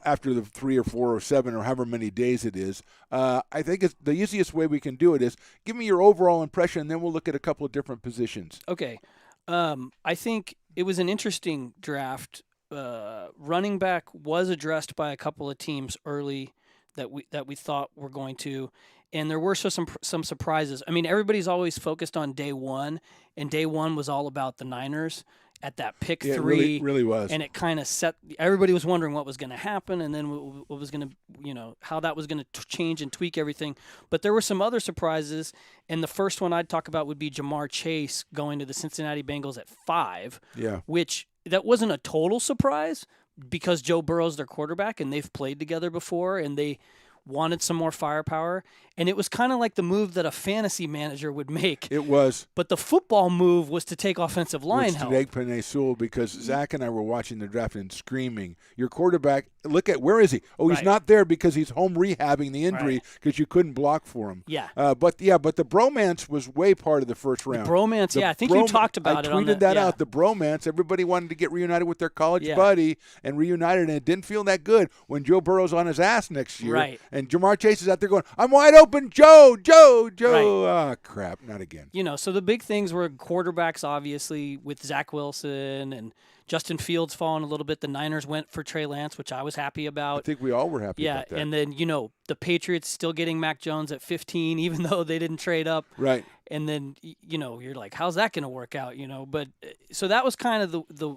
after the 3 or 4 or 7 or however many days it is, I think it's the easiest way we can do it is give me your overall impression, and then we'll look at a couple of different positions. Okay. I think it was an interesting draft. Running back was addressed by a couple of teams early that we thought were going to. And there were some surprises. I mean, everybody's always focused on day 1, and day 1 was all about the Niners at that pick 3. It really was. And it kind of set – everybody was wondering what was going to happen and then what was going to – how that was going to change and tweak everything. But there were some other surprises, and the first one I'd talk about would be Jamar Chase going to the Cincinnati Bengals at 5, which that wasn't a total surprise because Joe Burrow's their quarterback, and they've played together before, and they – wanted some more firepower, and it was kind of like the move that a fantasy manager would make. It was. But the football move was to take offensive line help. To take Penei Sewell, because Zach and I were watching the draft and screaming, your quarterback, look at, where is he? Oh, he's not there because he's home rehabbing the injury because you couldn't block for him. Yeah. But the bromance was way part of the first round. The bromance, I think you talked about it. I tweeted that out, the bromance. Everybody wanted to get reunited with their college buddy and reunited, and it didn't feel that good when Joe Burrow's on his ass next year. Right. And Jamar Chase is out there going, I'm wide open, Joe. Right. Crap, not again. So the big things were quarterbacks, obviously, with Zach Wilson and Justin Fields falling a little bit. The Niners went for Trey Lance, which I was happy about. I think we all were happy about that. And then, the Patriots still getting Mac Jones at 15, even though they didn't trade up. Right. And then, you're like, how's that going to work out, But so that was kind of the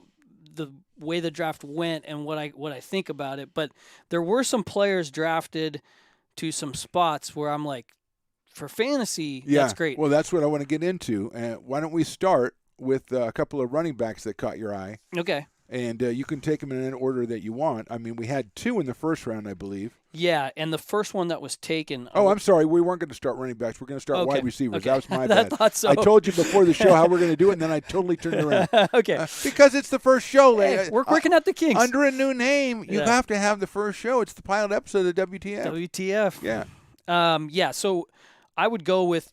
way the draft went and what I think about it. But there were some players drafted to some spots where I'm like, for fantasy, that's great. Well, that's what I want to get into. Why don't we start with a couple of running backs that caught your eye? Okay. And you can take them in any order that you want. I mean, we had 2 in the first round, I believe. Yeah, and the first one that was taken. Oh, I'm sorry. We weren't going to start running backs. We're going to start wide receivers. Okay. That was my bad. I thought so. I told you before the show how we're going to do it, and then I totally turned around. Okay. Because it's the first show. Hey, we're working at the kinks. Under a new name, you Yeah. have to have the first show. It's the pilot episode of WTF. WTF. Yeah. Yeah, so I would go with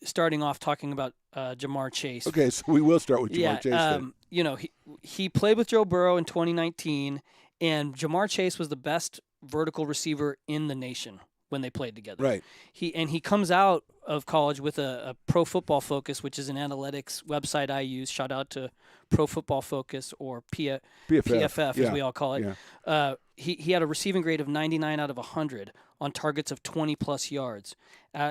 starting off talking about Jamar Chase. Okay, so we will start with Jamar Chase then. You know, he played with Joe Burrow in 2019, and Jamar Chase was the best vertical receiver in the nation when they played together. Right. He comes out of college with a Pro Football Focus, which is an analytics website I use. Shout out to Pro Football Focus or PFF as we all call it. Yeah. He had a receiving grade of 99 out of 100 on targets of 20-plus yards.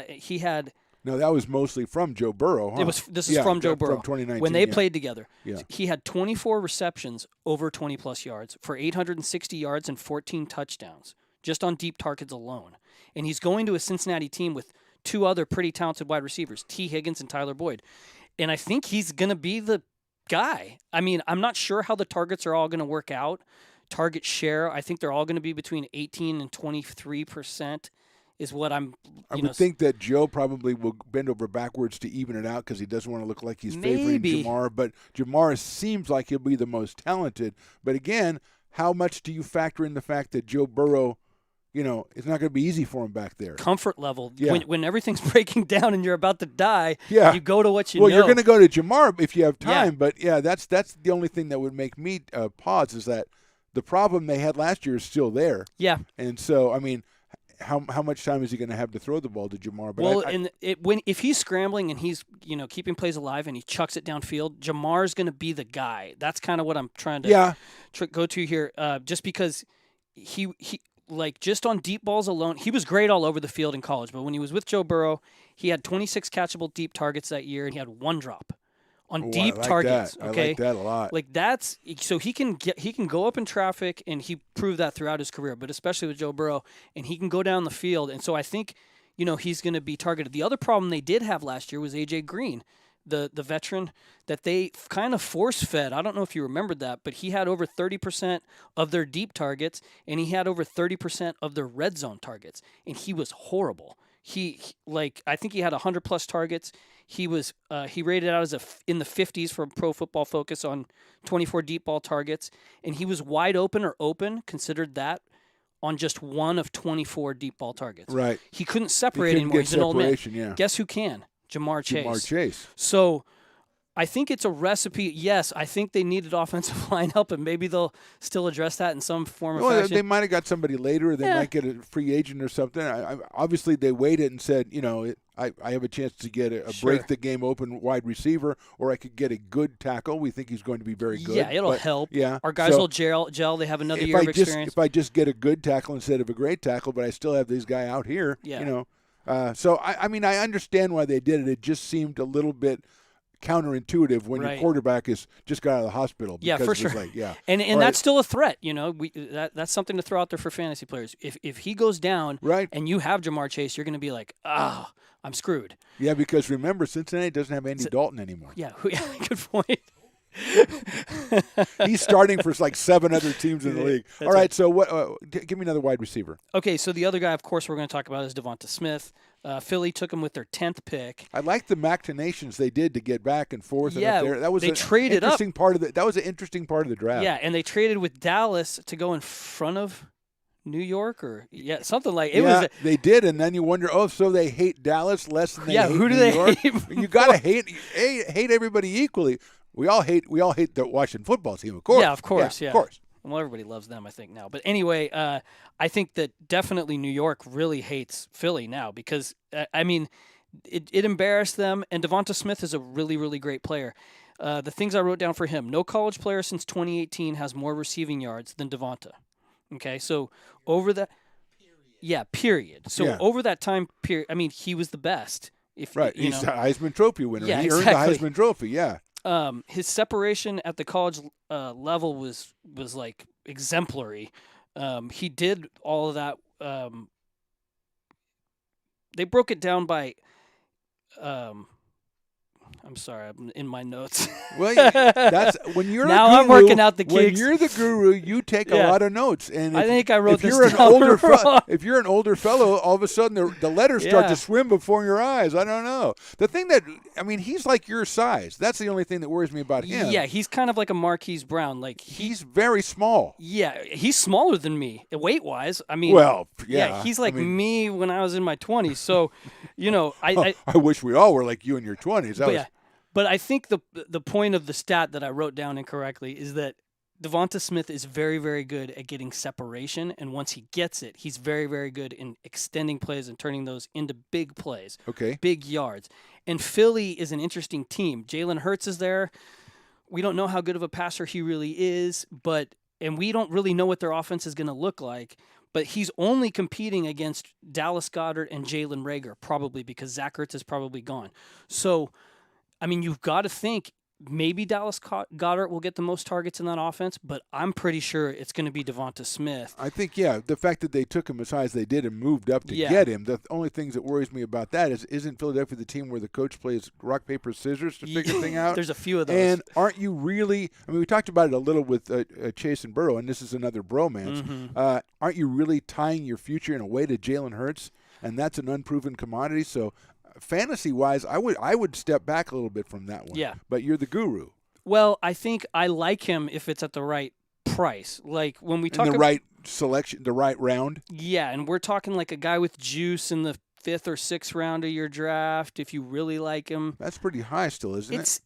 He had... No, that was mostly from Joe Burrow, huh? This is from Joe Burrow. From 2019. When they played together, Yeah. he had 24 receptions over 20-plus yards for 860 yards and 14 touchdowns, just on deep targets alone. And he's going to a Cincinnati team with 2 other pretty talented wide receivers, T. Higgins and Tyler Boyd. And I think he's going to be the guy. I mean, I'm not sure how the targets are all going to work out. Target share, I think they're all going to be between 18 and 23%. Is what I would think that Joe probably will bend over backwards to even it out because he doesn't want to look like he's favoring Jamar. But Jamar seems like he'll be the most talented. But again, how much do you factor in the fact that Joe Burrow, it's not going to be easy for him back there? Comfort level. Yeah. When everything's breaking down and you're about to die, yeah. you go to what you know. Well, you're going to go to Jamar if you have time. Yeah. But, that's the only thing that would make me pause is that the problem they had last year is still there. Yeah. And so, I mean, how much time is he going to have to throw the ball to Jamar? But if he's scrambling and he's keeping plays alive and he chucks it downfield, Jamar's going to be the guy. That's kind of what I'm trying to go to here. Just because he just on deep balls alone, he was great all over the field in college. But when he was with Joe Burrow, he had 26 catchable deep targets that year, and he had 1 drop on deep targets. That. Okay, I like that a lot. Like that's so he can go up in traffic, and he proved that throughout his career, but especially with Joe Burrow, and he can go down the field, and so I think he's going to be targeted. The other problem they did have last year was AJ Green, the veteran that they kind of force fed. I don't know if you remembered that, but he had over 30% of their deep targets, and he had over 30% of their red zone targets, and he was horrible. I think he had 100+ targets. He was he rated out as in the 50s from Pro Football Focus on 24 deep ball targets, and he was wide open or open, considered that, on just 1 of 24 deep ball targets. Right. He couldn't separate anymore. He's an old man. Yeah. Guess who can? Jamar Chase. Jamar Chase. So I think it's a recipe. Yes, I think they needed offensive line help, and maybe they'll still address that in some form or fashion. They might have got somebody later. They might get a free agent or something. Obviously, they waited and said, I have a chance to get a break the game open wide receiver, or I could get a good tackle. We think he's going to be very good. Yeah, it'll help. Yeah, our guys will gel. They have another year of experience. If I just get a good tackle instead of a great tackle, but I still have this guy out here, So, I mean, I understand why they did it. It just seemed a little bit counterintuitive when your quarterback is just got out of the hospital. Yeah, for sure. And that's still a threat. That's something to throw out there for fantasy players. If he goes down, and you have Jamar Chase, you're going to be like, I'm screwed. Yeah, because remember, Cincinnati doesn't have Andy Dalton anymore. Yeah, good point. He's starting for like 7 other teams in the league. All right, so what? Give me another wide receiver. Okay, so the other guy, of course, we're going to talk about is Devonta Smith. Philly took him with their 10th pick. I like the machinations they did to get back and forth. Yeah, and up there. That was they traded up. That was an interesting part of the draft. Yeah, and they traded with Dallas to go in front of New York, or something like it. They did, and then you wonder, so they hate Dallas less than they hate who do New they York? hate? You got to hate everybody equally. We all hate the Washington football team, of course. Yeah, of course. Of course. Well, everybody loves them, I think, now. But anyway, I think that definitely New York really hates Philly now because, it embarrassed them, and Devonta Smith is a really, really great player. The things I wrote down for him: no college player since 2018 has more receiving yards than Devonta. Okay, so over that, period. So over that time period, he was the best. He's a Heisman Trophy winner. Yeah, he earned the Heisman Trophy. Yeah. His separation at the college level was like exemplary. He did all of that. They broke it down by I'm sorry, I'm in my notes. Well, that's when you're now a guru, I'm working out the when kinks. you're the guru, you take a Yeah. lot of notes. And I think I wrote if this you're down wrong. If you're an older fellow, all of a sudden the letters start Yeah. to swim before your eyes. I don't know. The thing that he's like your size. That's the only thing that worries me about him. Yeah, he's kind of like a Marquise Brown. Like he's very small. Yeah, he's smaller than me weight-wise. I mean, Well, yeah, he's like me when I was in my 20s. So, I wish we all were like you in your 20s. But I think the point of the stat that I wrote down incorrectly is that Devonta Smith is very, very good at getting separation, and once he gets it, he's very, very good in extending plays and turning those into big plays, big yards. And Philly is an interesting team. Jalen Hurts is there. We don't know how good of a passer he really is, and we don't really know what their offense is going to look like. But he's only competing against Dallas Goedert and Jalen Reagor, probably because Zach Ertz is probably gone. So, I mean, you've got to think maybe Dallas Goedert will get the most targets in that offense, but I'm pretty sure it's going to be Devonta Smith. I think, the fact that they took him as high as they did and moved up to get him, the only things that worries me about that isn't Philadelphia the team where the coach plays rock, paper, scissors to figure things out? There's a few of those. And aren't you really – we talked about it a little with Chase and Burrow, and this is another bromance. Mm-hmm. Aren't you really tying your future in a way to Jalen Hurts? And that's an unproven commodity, so – fantasy-wise, I would step back a little bit from that one. Yeah. But you're the guru. Well, I think I like him if it's at the right price. Like when we talk about right selection, the right round. Yeah, and we're talking like a guy with juice in the 5th or 6th round of your draft if you really like him. That's pretty high still, isn't it?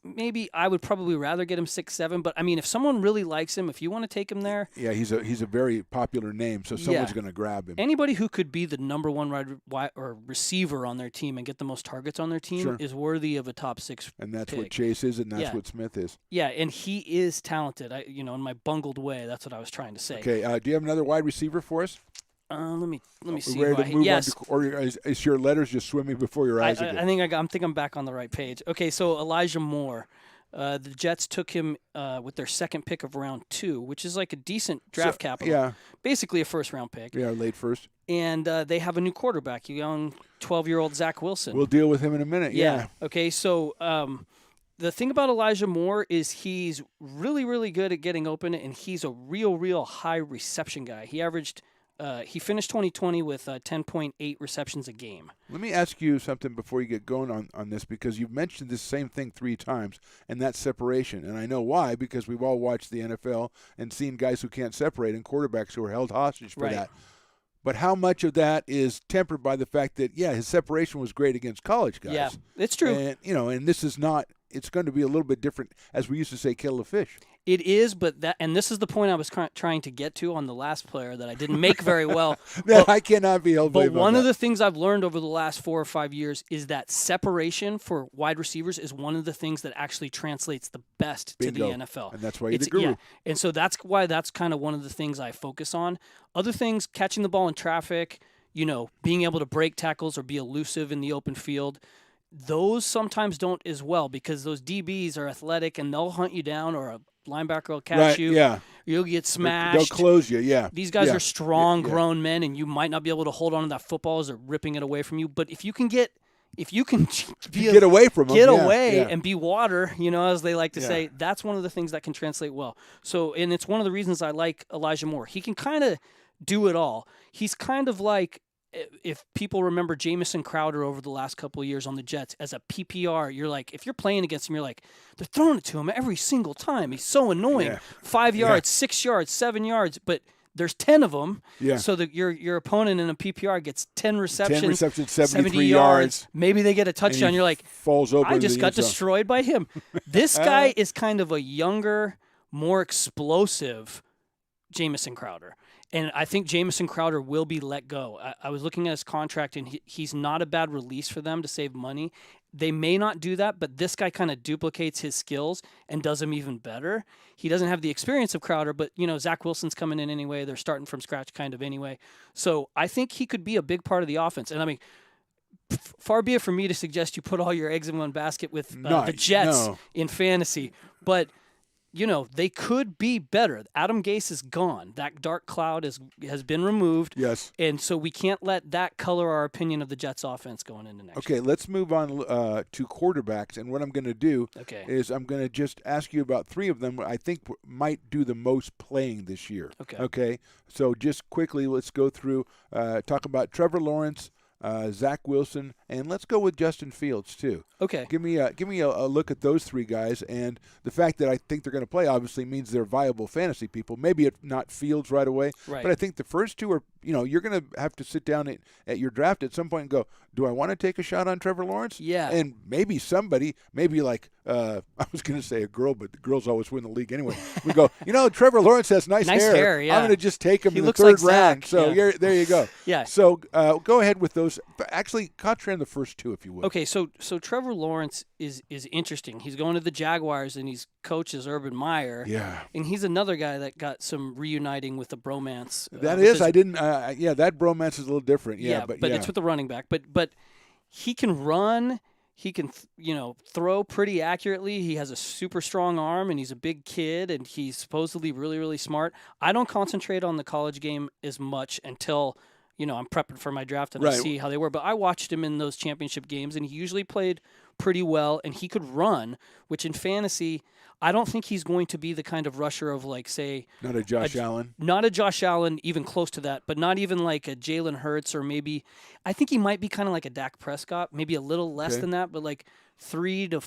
Maybe I would probably rather get him 6, 7, but I mean, if someone really likes him, if you want to take him there, he's a very popular name, so someone's going to grab him. Anybody who could be the number one or receiver on their team and get the most targets on their team is worthy of a top 6. And that's pick. what Chase is, and that's what Smith is. Yeah, and he is talented. In my bungled way, that's what I was trying to say. Okay, do you have another wide receiver for us? Let me see. Ready to move on or is your letters just swimming before your eyes again? I think I'm back on the right page. Okay, so Elijah Moore, the Jets took him with their second pick of round 2, which is like a decent draft capital. Yeah, basically a first-round pick. Yeah, late first. And they have a new quarterback, young 12-year-old Zach Wilson. We'll deal with him in a minute. Yeah. Okay, so the thing about Elijah Moore is he's really, really good at getting open, and he's a real high reception guy. He finished 2020 with 10.8 receptions a game. Let me ask you something before you get going on this, because you've mentioned this same thing 3 times, and that's separation. And I know why, because we've all watched the NFL and seen guys who can't separate and quarterbacks who are held hostage for that. But how much of that is tempered by the fact that, his separation was great against college guys? Yeah, it's true. And, and this is not – it's going to be a little bit different, as we used to say, kill the fish. It is, but this is the point I was trying to get to on the last player that I didn't make very well. I cannot be held. But one of the things I've learned over the last 4 or 5 years is that separation for wide receivers is one of the things that actually translates the best to the NFL. And that's why you're the guru. Yeah, and so that's why that's kind of one of the things I focus on. Other things, catching the ball in traffic, being able to break tackles or be elusive in the open field. Those sometimes don't as well because those DBs are athletic and they'll hunt you down, or a linebacker will catch you. Yeah. You'll get smashed. They'll close you, yeah. These guys are strong, grown men, and you might not be able to hold on to that football as they're ripping it away from you. But if you can get away from them, and be water, as they like to say, that's one of the things that can translate well. So, and it's one of the reasons I like Elijah Moore. He can kind of do it all. He's kind of like, if people remember Jamison Crowder over the last couple of years on the Jets as a PPR, you're like, if you're playing against him, you're like, they're throwing it to him every single time. He's so annoying. Yeah. 5 yards, 6 yards, 7 yards, but there's 10 of them. Yeah. So that your opponent in a PPR gets 10 receptions, 73 yards. Maybe they get a touchdown. You're like, falls over. I just got destroyed by him. This guy is kind of a younger, more explosive Jamison Crowder. And I think Jamison Crowder will be let go. I was looking at his contract, and he's not a bad release for them to save money. They may not do that, but this guy kind of duplicates his skills and does them even better. He doesn't have the experience of Crowder, but, Zach Wilson's coming in anyway. They're starting from scratch kind of anyway. So I think he could be a big part of the offense. And, I mean, far be it from me to suggest you put all your eggs in one basket with the Jets in fantasy. But they could be better. Adam Gase is gone. That dark cloud has been removed. Yes. And so we can't let that color our opinion of the Jets offense going into next year. Okay, let's move on to quarterbacks. And what I'm going to do is I'm going to just ask you about 3 of them I think might do the most playing this year. Okay. So just quickly, let's go through, talk about Trevor Lawrence, Zach Wilson, and let's go with Justin Fields too. Okay. Give me a look at those 3 guys, and the fact that I think they're going to play obviously means they're viable fantasy people. Maybe not Fields right away, right. But I think the first 2 are, you're going to have to sit down at your draft at some point and go, do I want to take a shot on Trevor Lawrence? Yeah. And maybe somebody, like I was going to say a girl, but the girls always win the league anyway. We go, Trevor Lawrence has nice hair. Yeah. I'm going to just take him he in the looks 3rd like round. Zach. So yeah. there you go. Yeah. So go ahead with those. Actually, concentrate on the first 2 if you would. Okay, so Trevor Lawrence is interesting. He's going to the Jaguars, and he's coach is Urban Meyer. Yeah. And he's another guy that got some reuniting with the bromance. That bromance is a little different. But it's with the running back. But he can run. He can, throw pretty accurately. He has a super strong arm, and he's a big kid, and he's supposedly really, really smart. I don't concentrate on the college game as much until I'm prepping for my draft and I see how they were. But I watched him in those championship games, and he usually played pretty well, and he could run, which in fantasy, I don't think he's going to be the kind of rusher of, like, say... Not a Josh Allen? Not a Josh Allen, even close to that, but not even like a Jalen Hurts, or maybe... I think he might be kind of like a Dak Prescott, maybe a little less than that, but like 300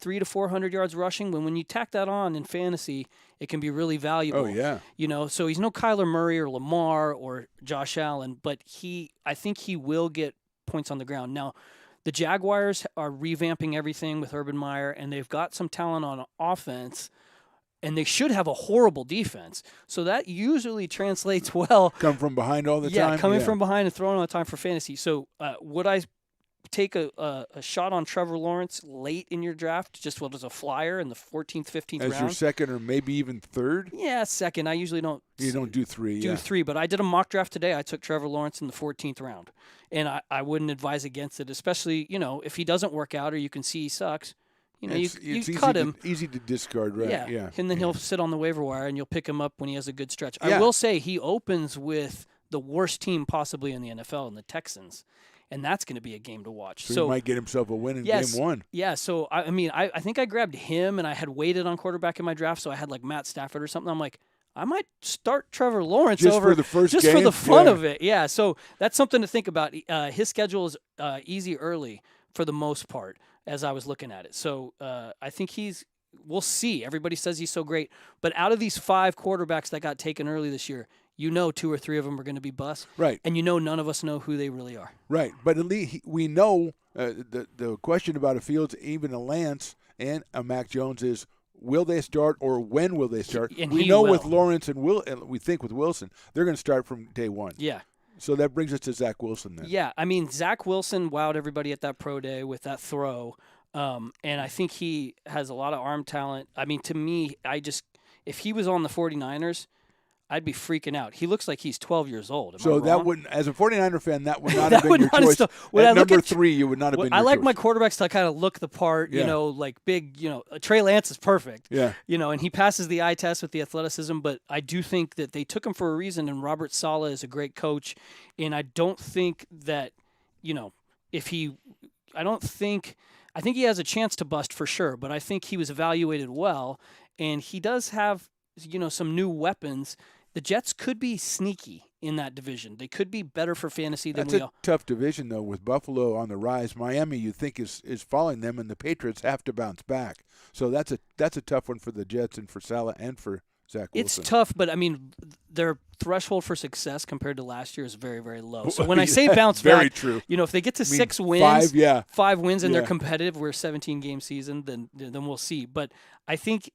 to 400 yards rushing. When you tack that on in fantasy, it can be really valuable. Oh, yeah. So he's no Kyler Murray or Lamar or Josh Allen, but I think he will get points on the ground. Now, the Jaguars are revamping everything with Urban Meyer, and they've got some talent on offense, and they should have a horrible defense. So that usually translates well. Come from behind all the time? Yeah, coming from behind and throwing all the time for fantasy. So would I take a shot on Trevor Lawrence late in your draft, just as a flyer in the 14th, 15th round? As your second or maybe even 3rd? Yeah, second. I usually don't. You don't do 3, Do 3, but I did a mock draft today. I took Trevor Lawrence in the 14th round, and I wouldn't advise against it, especially, if he doesn't work out or you can see he sucks. You cut him. Easy to discard, right? Yeah. And then he'll sit on the waiver wire, and you'll pick him up when he has a good stretch. I will say he opens with the worst team possibly in the NFL, in the Texans, and that's going to be a game to watch. So he might get himself a win in game 1. Yeah, so, I think I grabbed him, and I had waited on quarterback in my draft, so I had like Matt Stafford or something. I'm like, I might start Trevor Lawrence just for the first just game? For the fun of it. Yeah, so that's something to think about. His schedule is easy early for the most part, as I was looking at it. So I think we'll see. Everybody says he's so great. But out of these 5 quarterbacks that got taken early this year, 2 or 3 of them are going to be busts. Right. And none of us know who they really are. Right. But at least we know the question about a Fields, even a Lance and a Mac Jones is, will they start or when will they start? And we know with Lawrence and we think with Wilson, they're going to start from day 1. Yeah. So that brings us to Zach Wilson then. Yeah, Zach Wilson wowed everybody at that pro day with that throw, and I think he has a lot of arm talent. To me, if he was on the 49ers, I'd be freaking out. He looks like he's 12 years old. Am I wrong? That wouldn't, as a 49er fan, that would not have been your choice. At number 3, you would not have been your choice. I like my quarterbacks to kind of look the part, like big, Trey Lance is perfect. Yeah. And he passes the eye test with the athleticism, but I do think that they took him for a reason, and Robert Saleh is a great coach, and I don't think that, I think he has a chance to bust for sure, but I think he was evaluated well, and he does have, some new weapons. The Jets could be sneaky in that division. They could be better for fantasy than That's a tough division, though, with Buffalo on the rise. Miami, you think, is following them, and the Patriots have to bounce back. So that's a tough one for the Jets and for Saleh and for Zach Wilson. It's tough, but, their threshold for success compared to last year is very, very low. So when I say bounce back, very true. If they get to 6 wins, 5 wins, and Yeah. they're competitive, we're a 17-game season, then we'll see. But I think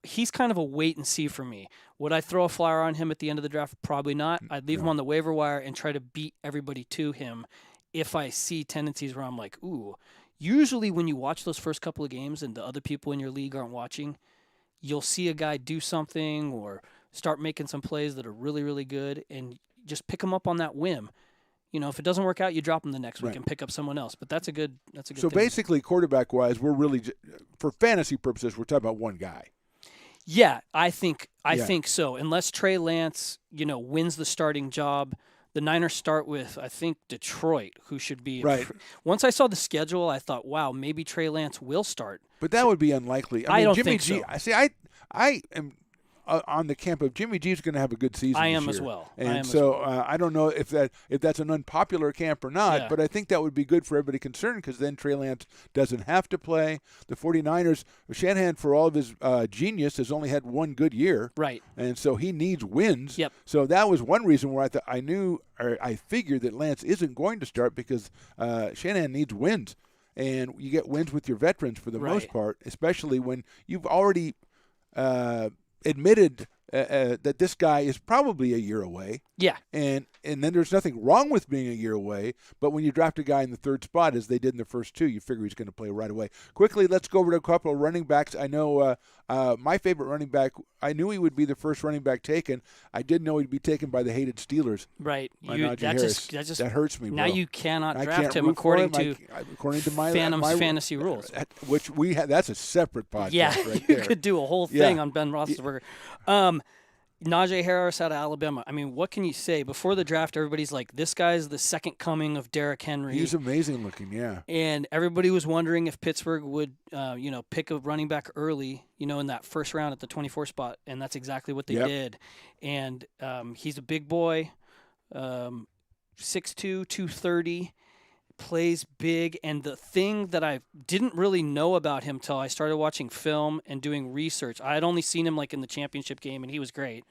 he's kind of a wait and see for me. Would I throw a flyer on him at the end of the draft? Probably not. I'd leave him on the waiver wire and try to beat everybody to him if I see tendencies where I'm like, ooh. Usually when you watch those first couple of games and the other people in your league aren't watching, you'll see a guy do something or start making some plays that are really, really good, and just pick him up on that whim. If it doesn't work out, you drop him the next week and pick up someone else. But that's a good So thing. basically, quarterback-wise, we're really, for fantasy purposes, we're talking about one guy. Yeah, I think so. Unless Trey Lance, wins the starting job, the Niners start with, I think, Detroit, who should be right. Once I saw the schedule, I thought, wow, maybe Trey Lance will start. But that would be unlikely. I mean, don't Jimmy think G. so. See, I am on the camp of Jimmy G is going to have a good season. I am this as year. well. And so I don't know if that's an unpopular camp or not, Yeah. but I think that would be good for everybody concerned because then Trey Lance doesn't have to play. The 49ers, Shanahan, for all of his genius, has only had one good year. Right. And so he needs wins. Yep. So that was one reason where I figured that Lance isn't going to start because Shanahan needs wins. And you get wins with your veterans for the most part, especially when you've already admitted that this guy is probably a year away. Yeah. And then there's nothing wrong with being a year away, but when you draft a guy in the third spot, as they did in the first two, you figure he's going to play right away. Quickly, let's go over to a couple of running backs. I know my favorite running back, I knew he would be the first running back taken. I didn't know he'd be taken by the hated Steelers. Right. That hurts me, bro. Now you cannot draft can't him root according for to my fantasy rules. Which that's a separate podcast right you there. could do a whole thing on Ben Roethlisberger. Najee Harris out of Alabama. I mean, what can you say? Before the draft, everybody's like, this guy's the second coming of Derrick Henry. He's amazing looking, yeah. And everybody was wondering if Pittsburgh would, pick a running back early, in that first round at the 24 spot. And that's exactly what they did. And he's a big boy, 6'2", 230. Plays big, and the thing that I didn't really know about him till I started watching film and doing research, I had only seen him like in the championship game, and he was great.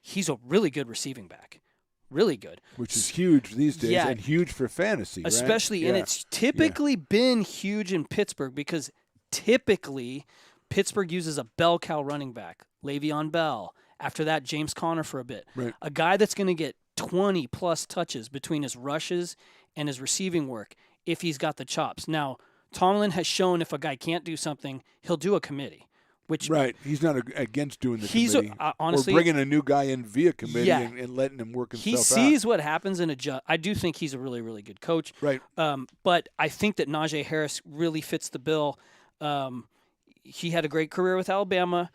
He's a really good receiving back, really good, which is huge these days, and huge for fantasy, especially. Right? And it's typically been huge in Pittsburgh because typically Pittsburgh uses a bell cow running back, Le'Veon Bell. After that, James Conner for a bit, a guy that's going to get 20 plus touches between his rushes and his receiving work if he's got the chops. Now, Tomlin has shown if a guy can't do something, he'll do a committee. He's not against doing the committee. Honestly, or bringing a new guy in via committee and letting him work himself out. He sees what happens and adjust. I do think he's a really, really good coach. Right. But I think that Najee Harris really fits the bill. He had a great career with Alabama.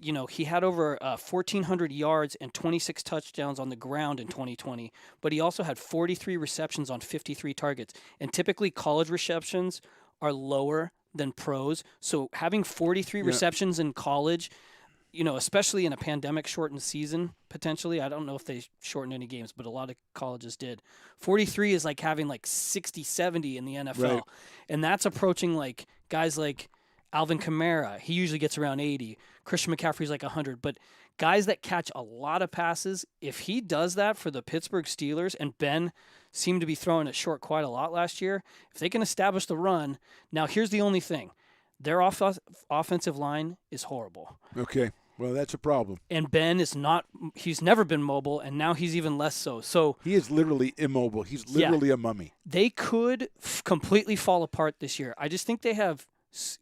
He had over 1,400 yards and 26 touchdowns on the ground in 2020, but he also had 43 receptions on 53 targets. And typically college receptions are lower than pros. So having 43 receptions in college, especially in a pandemic-shortened season, potentially, I don't know if they shortened any games, but a lot of colleges did. 43 is like having like 60, 70 in the NFL. Right. And that's approaching like guys like Alvin Kamara, he usually gets around 80. Christian McCaffrey's like 100. But guys that catch a lot of passes, if he does that for the Pittsburgh Steelers, and Ben seemed to be throwing it short quite a lot last year, if they can establish the run. Now, here's the only thing. Their offensive line is horrible. Okay. Well, that's a problem. And Ben is not – he's never been mobile, and now he's even less so. So he is literally immobile. He's literally a mummy. They could completely fall apart this year. I just think they have –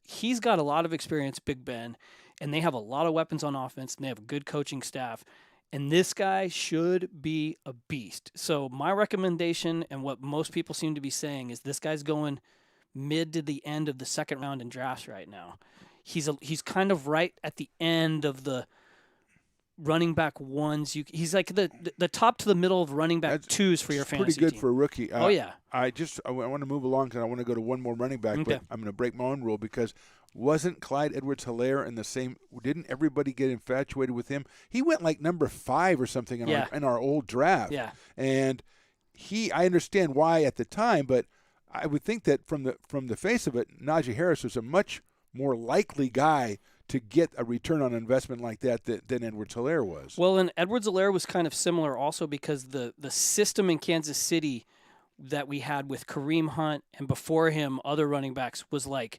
he's got a lot of experience, Big Ben, and they have a lot of weapons on offense, and they have a good coaching staff. And this guy should be a beast. So my recommendation, and what most people seem to be saying, is this guy's going mid to the end of the second round in drafts right now. He's kind of right at the end of the running back ones. He's like the top to the middle of running back twos for your fantasy pretty good team. for a rookie. Oh, yeah. I want to move along because I want to go to one more running back, but I'm going to break my own rule because wasn't Clyde Edwards-Helaire in the same – didn't everybody get infatuated with him? He went like number 5 or something in our old draft. Yeah. And I understand why at the time, but I would think that from the face of it, Najee Harris was a much more likely guy to get a return on investment like that than Edwards-Helaire was. Well, and Edwards-Helaire was kind of similar also because the system in Kansas City that we had with Kareem Hunt and before him other running backs was like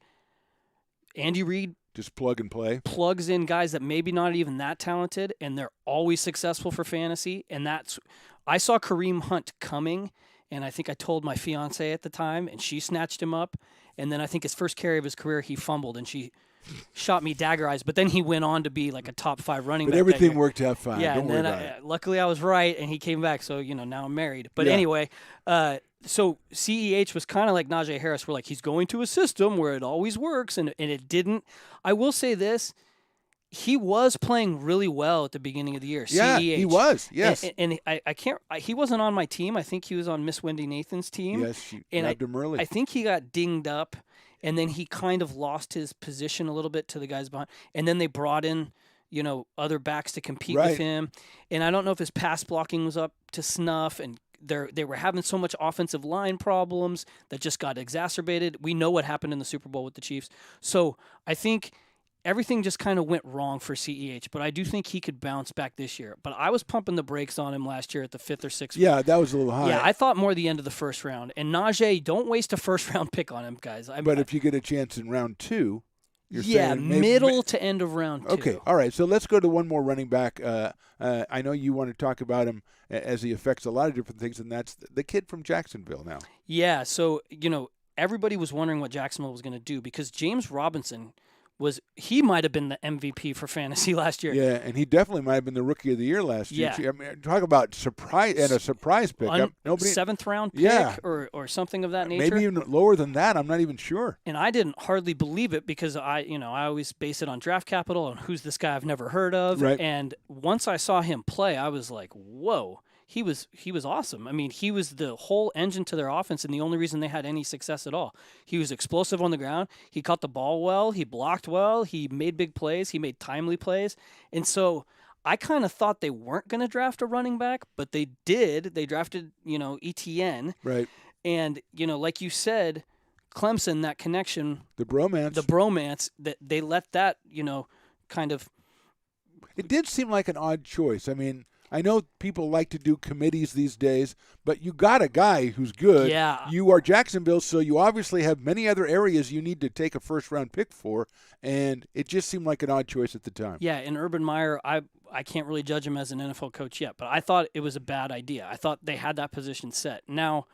Andy Reid just plug and play. Plugs in guys that maybe not even that talented, and they're always successful for fantasy. And I saw Kareem Hunt coming, and I think I told my fiance at the time, and she snatched him up. And then I think his first carry of his career, he fumbled, and she shot me dagger eyes. But then he went on to be like a top 5 running back. But everything worked out fine. Yeah, Don't and worry then about it. Luckily I was right, and he came back. So, now I'm married. But anyway, so CEH was kind of like Najee Harris. We're like, he's going to a system where it always works, and it didn't. I will say this. he was playing really well at the beginning of the year. Yeah, CEH. he was. Yes. And I can't. He wasn't on my team. I think he was on Miss Wendy Nathan's team. Yes, she grabbed him early. I think he got dinged up, and then he kind of lost his position a little bit to the guys behind. And then they brought in, other backs to compete with him. And I don't know if his pass blocking was up to snuff, and they were having so much offensive line problems that just got exacerbated. We know what happened in the Super Bowl with the Chiefs. So I think everything just kind of went wrong for CEH, but I do think he could bounce back this year. But I was pumping the brakes on him last year at the 5th or 6th. Yeah, that was a little high. Yeah, I thought more the end of the first round. And Najee, don't waste a first-round pick on him, guys. But if you get a chance in round 2, you're saying maybe, middle to end of round 2. Okay, all right. So let's go to one more running back. I know you want to talk about him as he affects a lot of different things, and that's the kid from Jacksonville now. Yeah, so, everybody was wondering what Jacksonville was going to do because James Robinson he might have been the MVP for fantasy last year. Yeah, and he definitely might have been the rookie of the year last year. Yeah. I mean, talk about surprise and a surprise pick. Nobody 7th round pick or something of that nature. Maybe even lower than that. I'm not even sure. And I didn't hardly believe it because I always base it on draft capital and who's this guy I've never heard of. Right. And once I saw him play, I was like, whoa. He was awesome. I mean, he was the whole engine to their offense and the only reason they had any success at all. He was explosive on the ground. He caught the ball well. He blocked well. He made big plays. He made timely plays. And so I kind of thought they weren't going to draft a running back, but they did. They drafted, ETN. Right. And, like you said, Clemson, that connection. The bromance, that they let that, kind of. It did seem like an odd choice. I mean, I know people like to do committees these days, but you got a guy who's good. Yeah. You are Jacksonville, so you obviously have many other areas you need to take a first-round pick for, and it just seemed like an odd choice at the time. Yeah, and Urban Meyer, I can't really judge him as an NFL coach yet, but I thought it was a bad idea. I thought they had that position set. Now,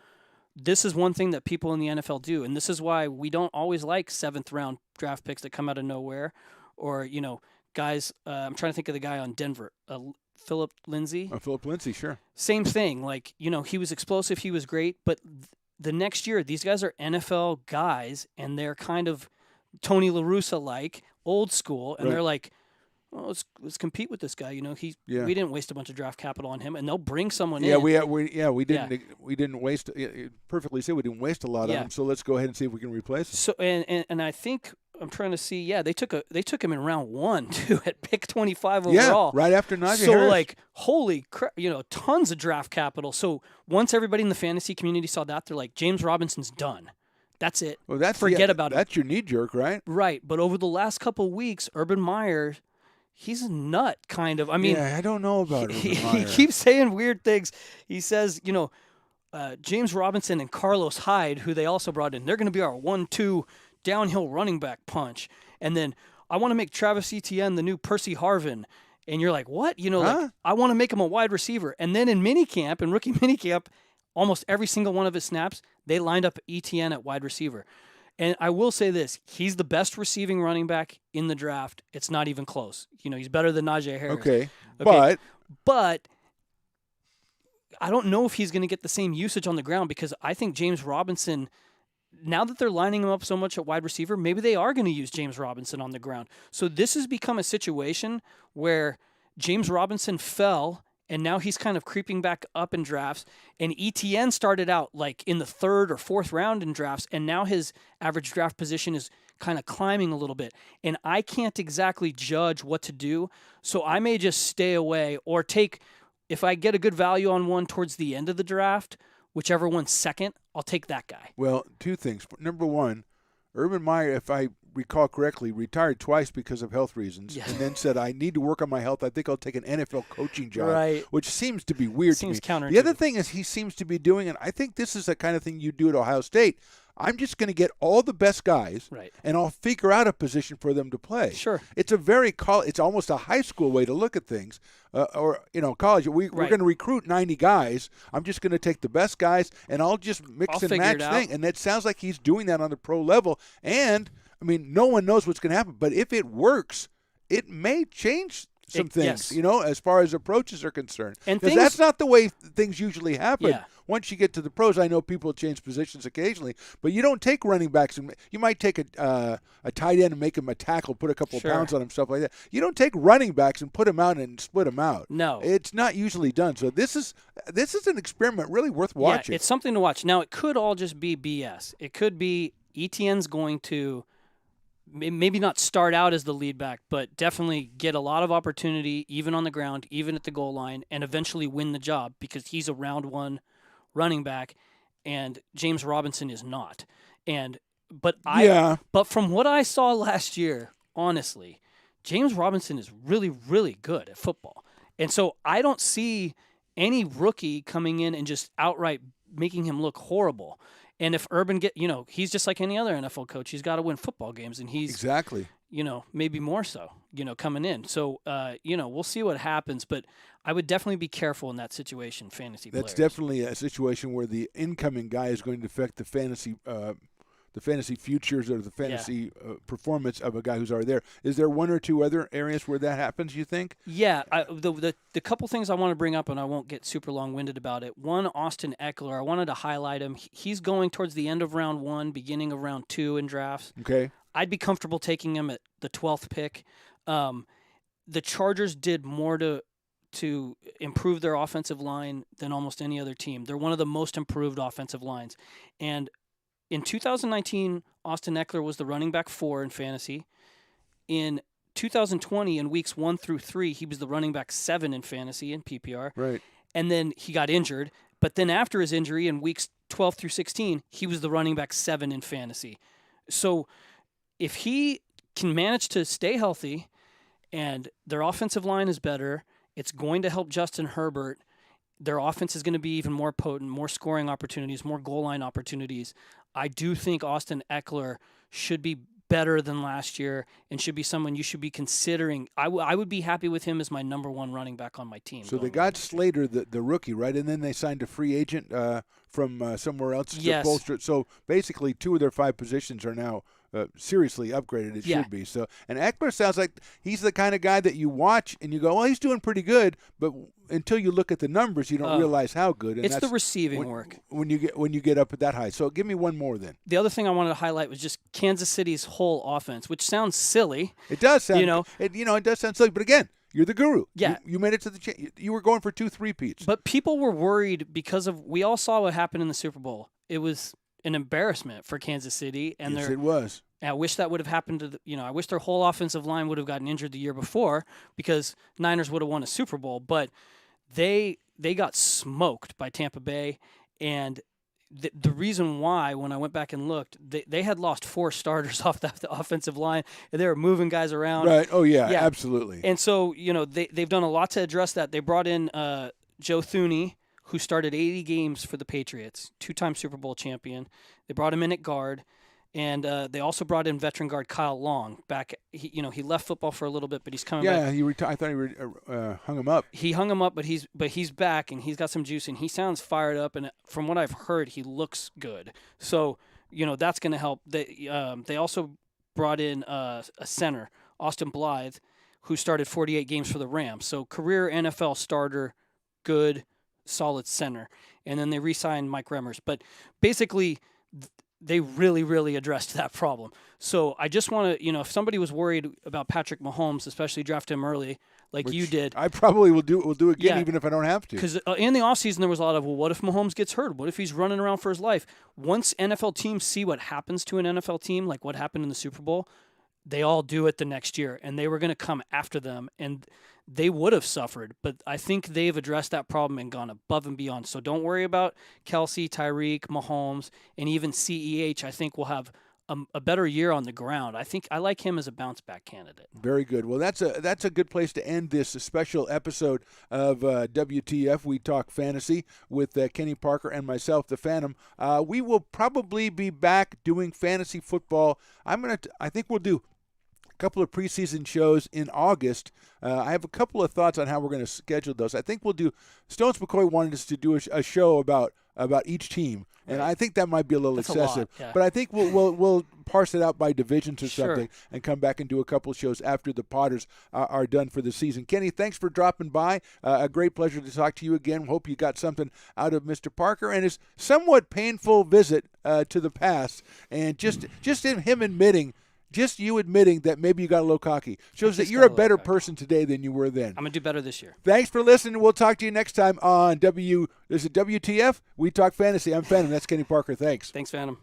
this is one thing that people in the NFL do, and this is why we don't always like 7th-round draft picks that come out of nowhere or, guys, I'm trying to think of the guy on Denver, Philip Lindsay. Philip Lindsay, sure. Same thing. Like, he was explosive. He was great. But the next year, these guys are NFL guys, and they're kind of Tony La Russa-like, old school. And they're like, well, let's compete with this guy. We didn't waste a bunch of draft capital on him, and they'll bring someone in. We didn't waste. Perfectly said, we didn't waste a lot on him. So let's go ahead and see if we can replace him. So and I think I'm trying to see. Yeah, they took him in round 1 too at pick 25 overall. Yeah, right after Najee So Harris. holy crap, tons of draft capital. So once everybody in the fantasy community saw that, they're like, James Robinson's done. That's it. Well, forget about it. That's your knee jerk, right? Right, but over the last couple of weeks, Urban Meyer. He's a nut, kind of. I mean, I don't know about Urban Meyer. He keeps saying weird things. He says, James Robinson and Carlos Hyde, who they also brought in, they're going to be our 1-2 downhill running back punch. And then I want to make Travis Etienne the new Percy Harvin. And you're like, what? I want to make him a wide receiver. And then in rookie minicamp, almost every single one of his snaps, they lined up Etienne at wide receiver. And I will say this, he's the best receiving running back in the draft. It's not even close. He's better than Najee Harris. Okay. But I don't know if he's going to get the same usage on the ground because I think James Robinson, now that they're lining him up so much at wide receiver, maybe they are going to use James Robinson on the ground. So this has become a situation where James Robinson fell and now he's kind of creeping back up in drafts. And ETN started out like in the 3rd or 4th round in drafts, and now his average draft position is kind of climbing a little bit. And I can't exactly judge what to do, so I may just stay away or take, if I get a good value on one towards the end of the draft, whichever one's second, I'll take that guy. Well, 2 things. Number 1, Urban Meyer, if I recall correctly, retired twice because of health reasons, and then said, I need to work on my health. I think I'll take an NFL coaching job, which seems to be weird to me. The other thing is he seems to be doing, and I think this is the kind of thing you do at Ohio State, I'm just going to get all the best guys, and I'll figure out a position for them to play. Sure. It's it's almost a high school way to look at things. Or college, we're going to recruit 90 guys. I'm just going to take the best guys, and I'll just mix and match things. And it sounds like he's doing that on the pro level. And, I mean, no one knows what's going to happen. But if it works, it may change some things, yes. you know, as far as approaches are concerned. And Because that's not the way things usually happen. Yeah. Once you get to the pros, I know people change positions occasionally, but you don't take running backs. And you might take a tight end and make him a tackle, put a couple of pounds on him, stuff like that. You don't take running backs and put them out and split them out. No. It's not usually done. So this is an experiment really worth watching. Yeah, it's something to watch. Now, it could all just be BS. It could be ETN's going to maybe not start out as the lead back, but definitely get a lot of opportunity, even on the ground, even at the goal line, and eventually win the job because he's a round one running back, and James Robinson is not. But from what I saw last year, honestly, James Robinson is really, really good at football. And so I don't see any rookie coming in and just outright making him look horrible. And if Urban he's just like any other NFL coach. He's got to win football games, and he's exactly, maybe more so, coming in. So, we'll see what happens, but I would definitely be careful in that situation, fantasy players. That's definitely a situation where the incoming guy is going to affect the fantasy futures or the fantasy performance of a guy who's already there. Is there one or two other areas where that happens, you think? Yeah. The couple things I want to bring up, and I won't get super long-winded about it. One, Austin Eckler. I wanted to highlight him. He's going towards the end of round 1, beginning of round 2 in drafts. Okay. I'd be comfortable taking him at the 12th pick. The Chargers did more to improve their offensive line than almost any other team. They're one of the most improved offensive lines. And in 2019, Austin Eckler was the running back 4 in fantasy. In 2020, in weeks 1 through 3, he was the running back 7 in fantasy in PPR. Right. And then he got injured. But then after his injury, in weeks 12 through 16, he was the running back 7 in fantasy. So if he can manage to stay healthy and their offensive line is better, it's going to help Justin Herbert. Their offense is going to be even more potent, more scoring opportunities, more goal line opportunities. I do think Austin Eckler should be better than last year and should be someone you should be considering. I would be happy with him as my number 1 running back on my team. So they got Slater, the rookie, right? And then they signed a free agent from somewhere else to bolster it. So basically 2 of their 5 positions are now seriously upgraded. It should be. So, and Eckler sounds like he's the kind of guy that you watch and you go, well, he's doing pretty good, but until you look at the numbers, you don't realize how good. And it's the receiving work when you get up at that high. So give me one more then. The other thing I wanted to highlight was just Kansas City's whole offense, which sounds silly. It does sound. It does sound silly, but again, you're the guru. Yeah. You made it to the you were going for 2 3-peats. But people were worried because we all saw what happened in the Super Bowl. It was an embarrassment for Kansas City, and yes, it was. I wish that would have happened to I wish their whole offensive line would have gotten injured the year before because Niners would have won a Super Bowl, but they got smoked by Tampa Bay, and the reason why, when I went back and looked, they had lost 4 starters off the offensive line, and they were moving guys around. Right. Oh yeah. Absolutely. And so they've done a lot to address that. They brought in Joe Thuney, who started 80 games for the Patriots, 2-time Super Bowl champion. They brought him in at guard, and they also brought in veteran guard Kyle Long back. He left football for a little bit, but he's coming back. Yeah, he retired. I thought he hung him up. He hung him up, but he's back, and he's got some juice, and he sounds fired up. And from what I've heard, he looks good. So that's going to help. They also brought in a center, Austin Blythe, who started 48 games for the Rams. So career NFL starter, good, solid center. And then they re-signed Mike Remmers. But basically, they really, really addressed that problem. So I just want to, if somebody was worried about Patrick Mahomes, especially draft him early, like you did. I probably will do again, even if I don't have to. Because in the offseason, there was a lot of, what if Mahomes gets hurt? What if he's running around for his life? Once NFL teams see what happens to an NFL team, like what happened in the Super Bowl, they all do it the next year, and they were going to come after them, and they would have suffered. But I think they've addressed that problem and gone above and beyond. So don't worry about Kelsey, Tyreek, Mahomes, and even CEH. I think we'll have a better year on the ground. I like him as a bounce-back candidate. Very good. Well, that's a good place to end this special episode of WTF. We Talk Fantasy with Kenny Parker and myself, the Phantom. We will probably be back doing fantasy football. I think we'll do couple of preseason shows in August. I have a couple of thoughts on how we're going to schedule those. I think we'll do. Stones McCoy wanted us to do a show about about each team. And I think that might be a little That's excessive. a lot, yeah. But I think we'll parse it out by divisions or Sure. something and come back and do a couple shows after the Potters are done for the season. Kenny, thanks for dropping by. A great pleasure to talk to you again. Hope you got something out of Mr. Parker and his somewhat painful visit to the past. And just him admitting, just you admitting that maybe you got a little cocky shows that you're a better person today than you were then. I'm going to do better this year. Thanks for listening. We'll talk to you next time on WTF? We Talk Fantasy. I'm Phantom. That's Kenny Parker. Thanks. Thanks, Phantom.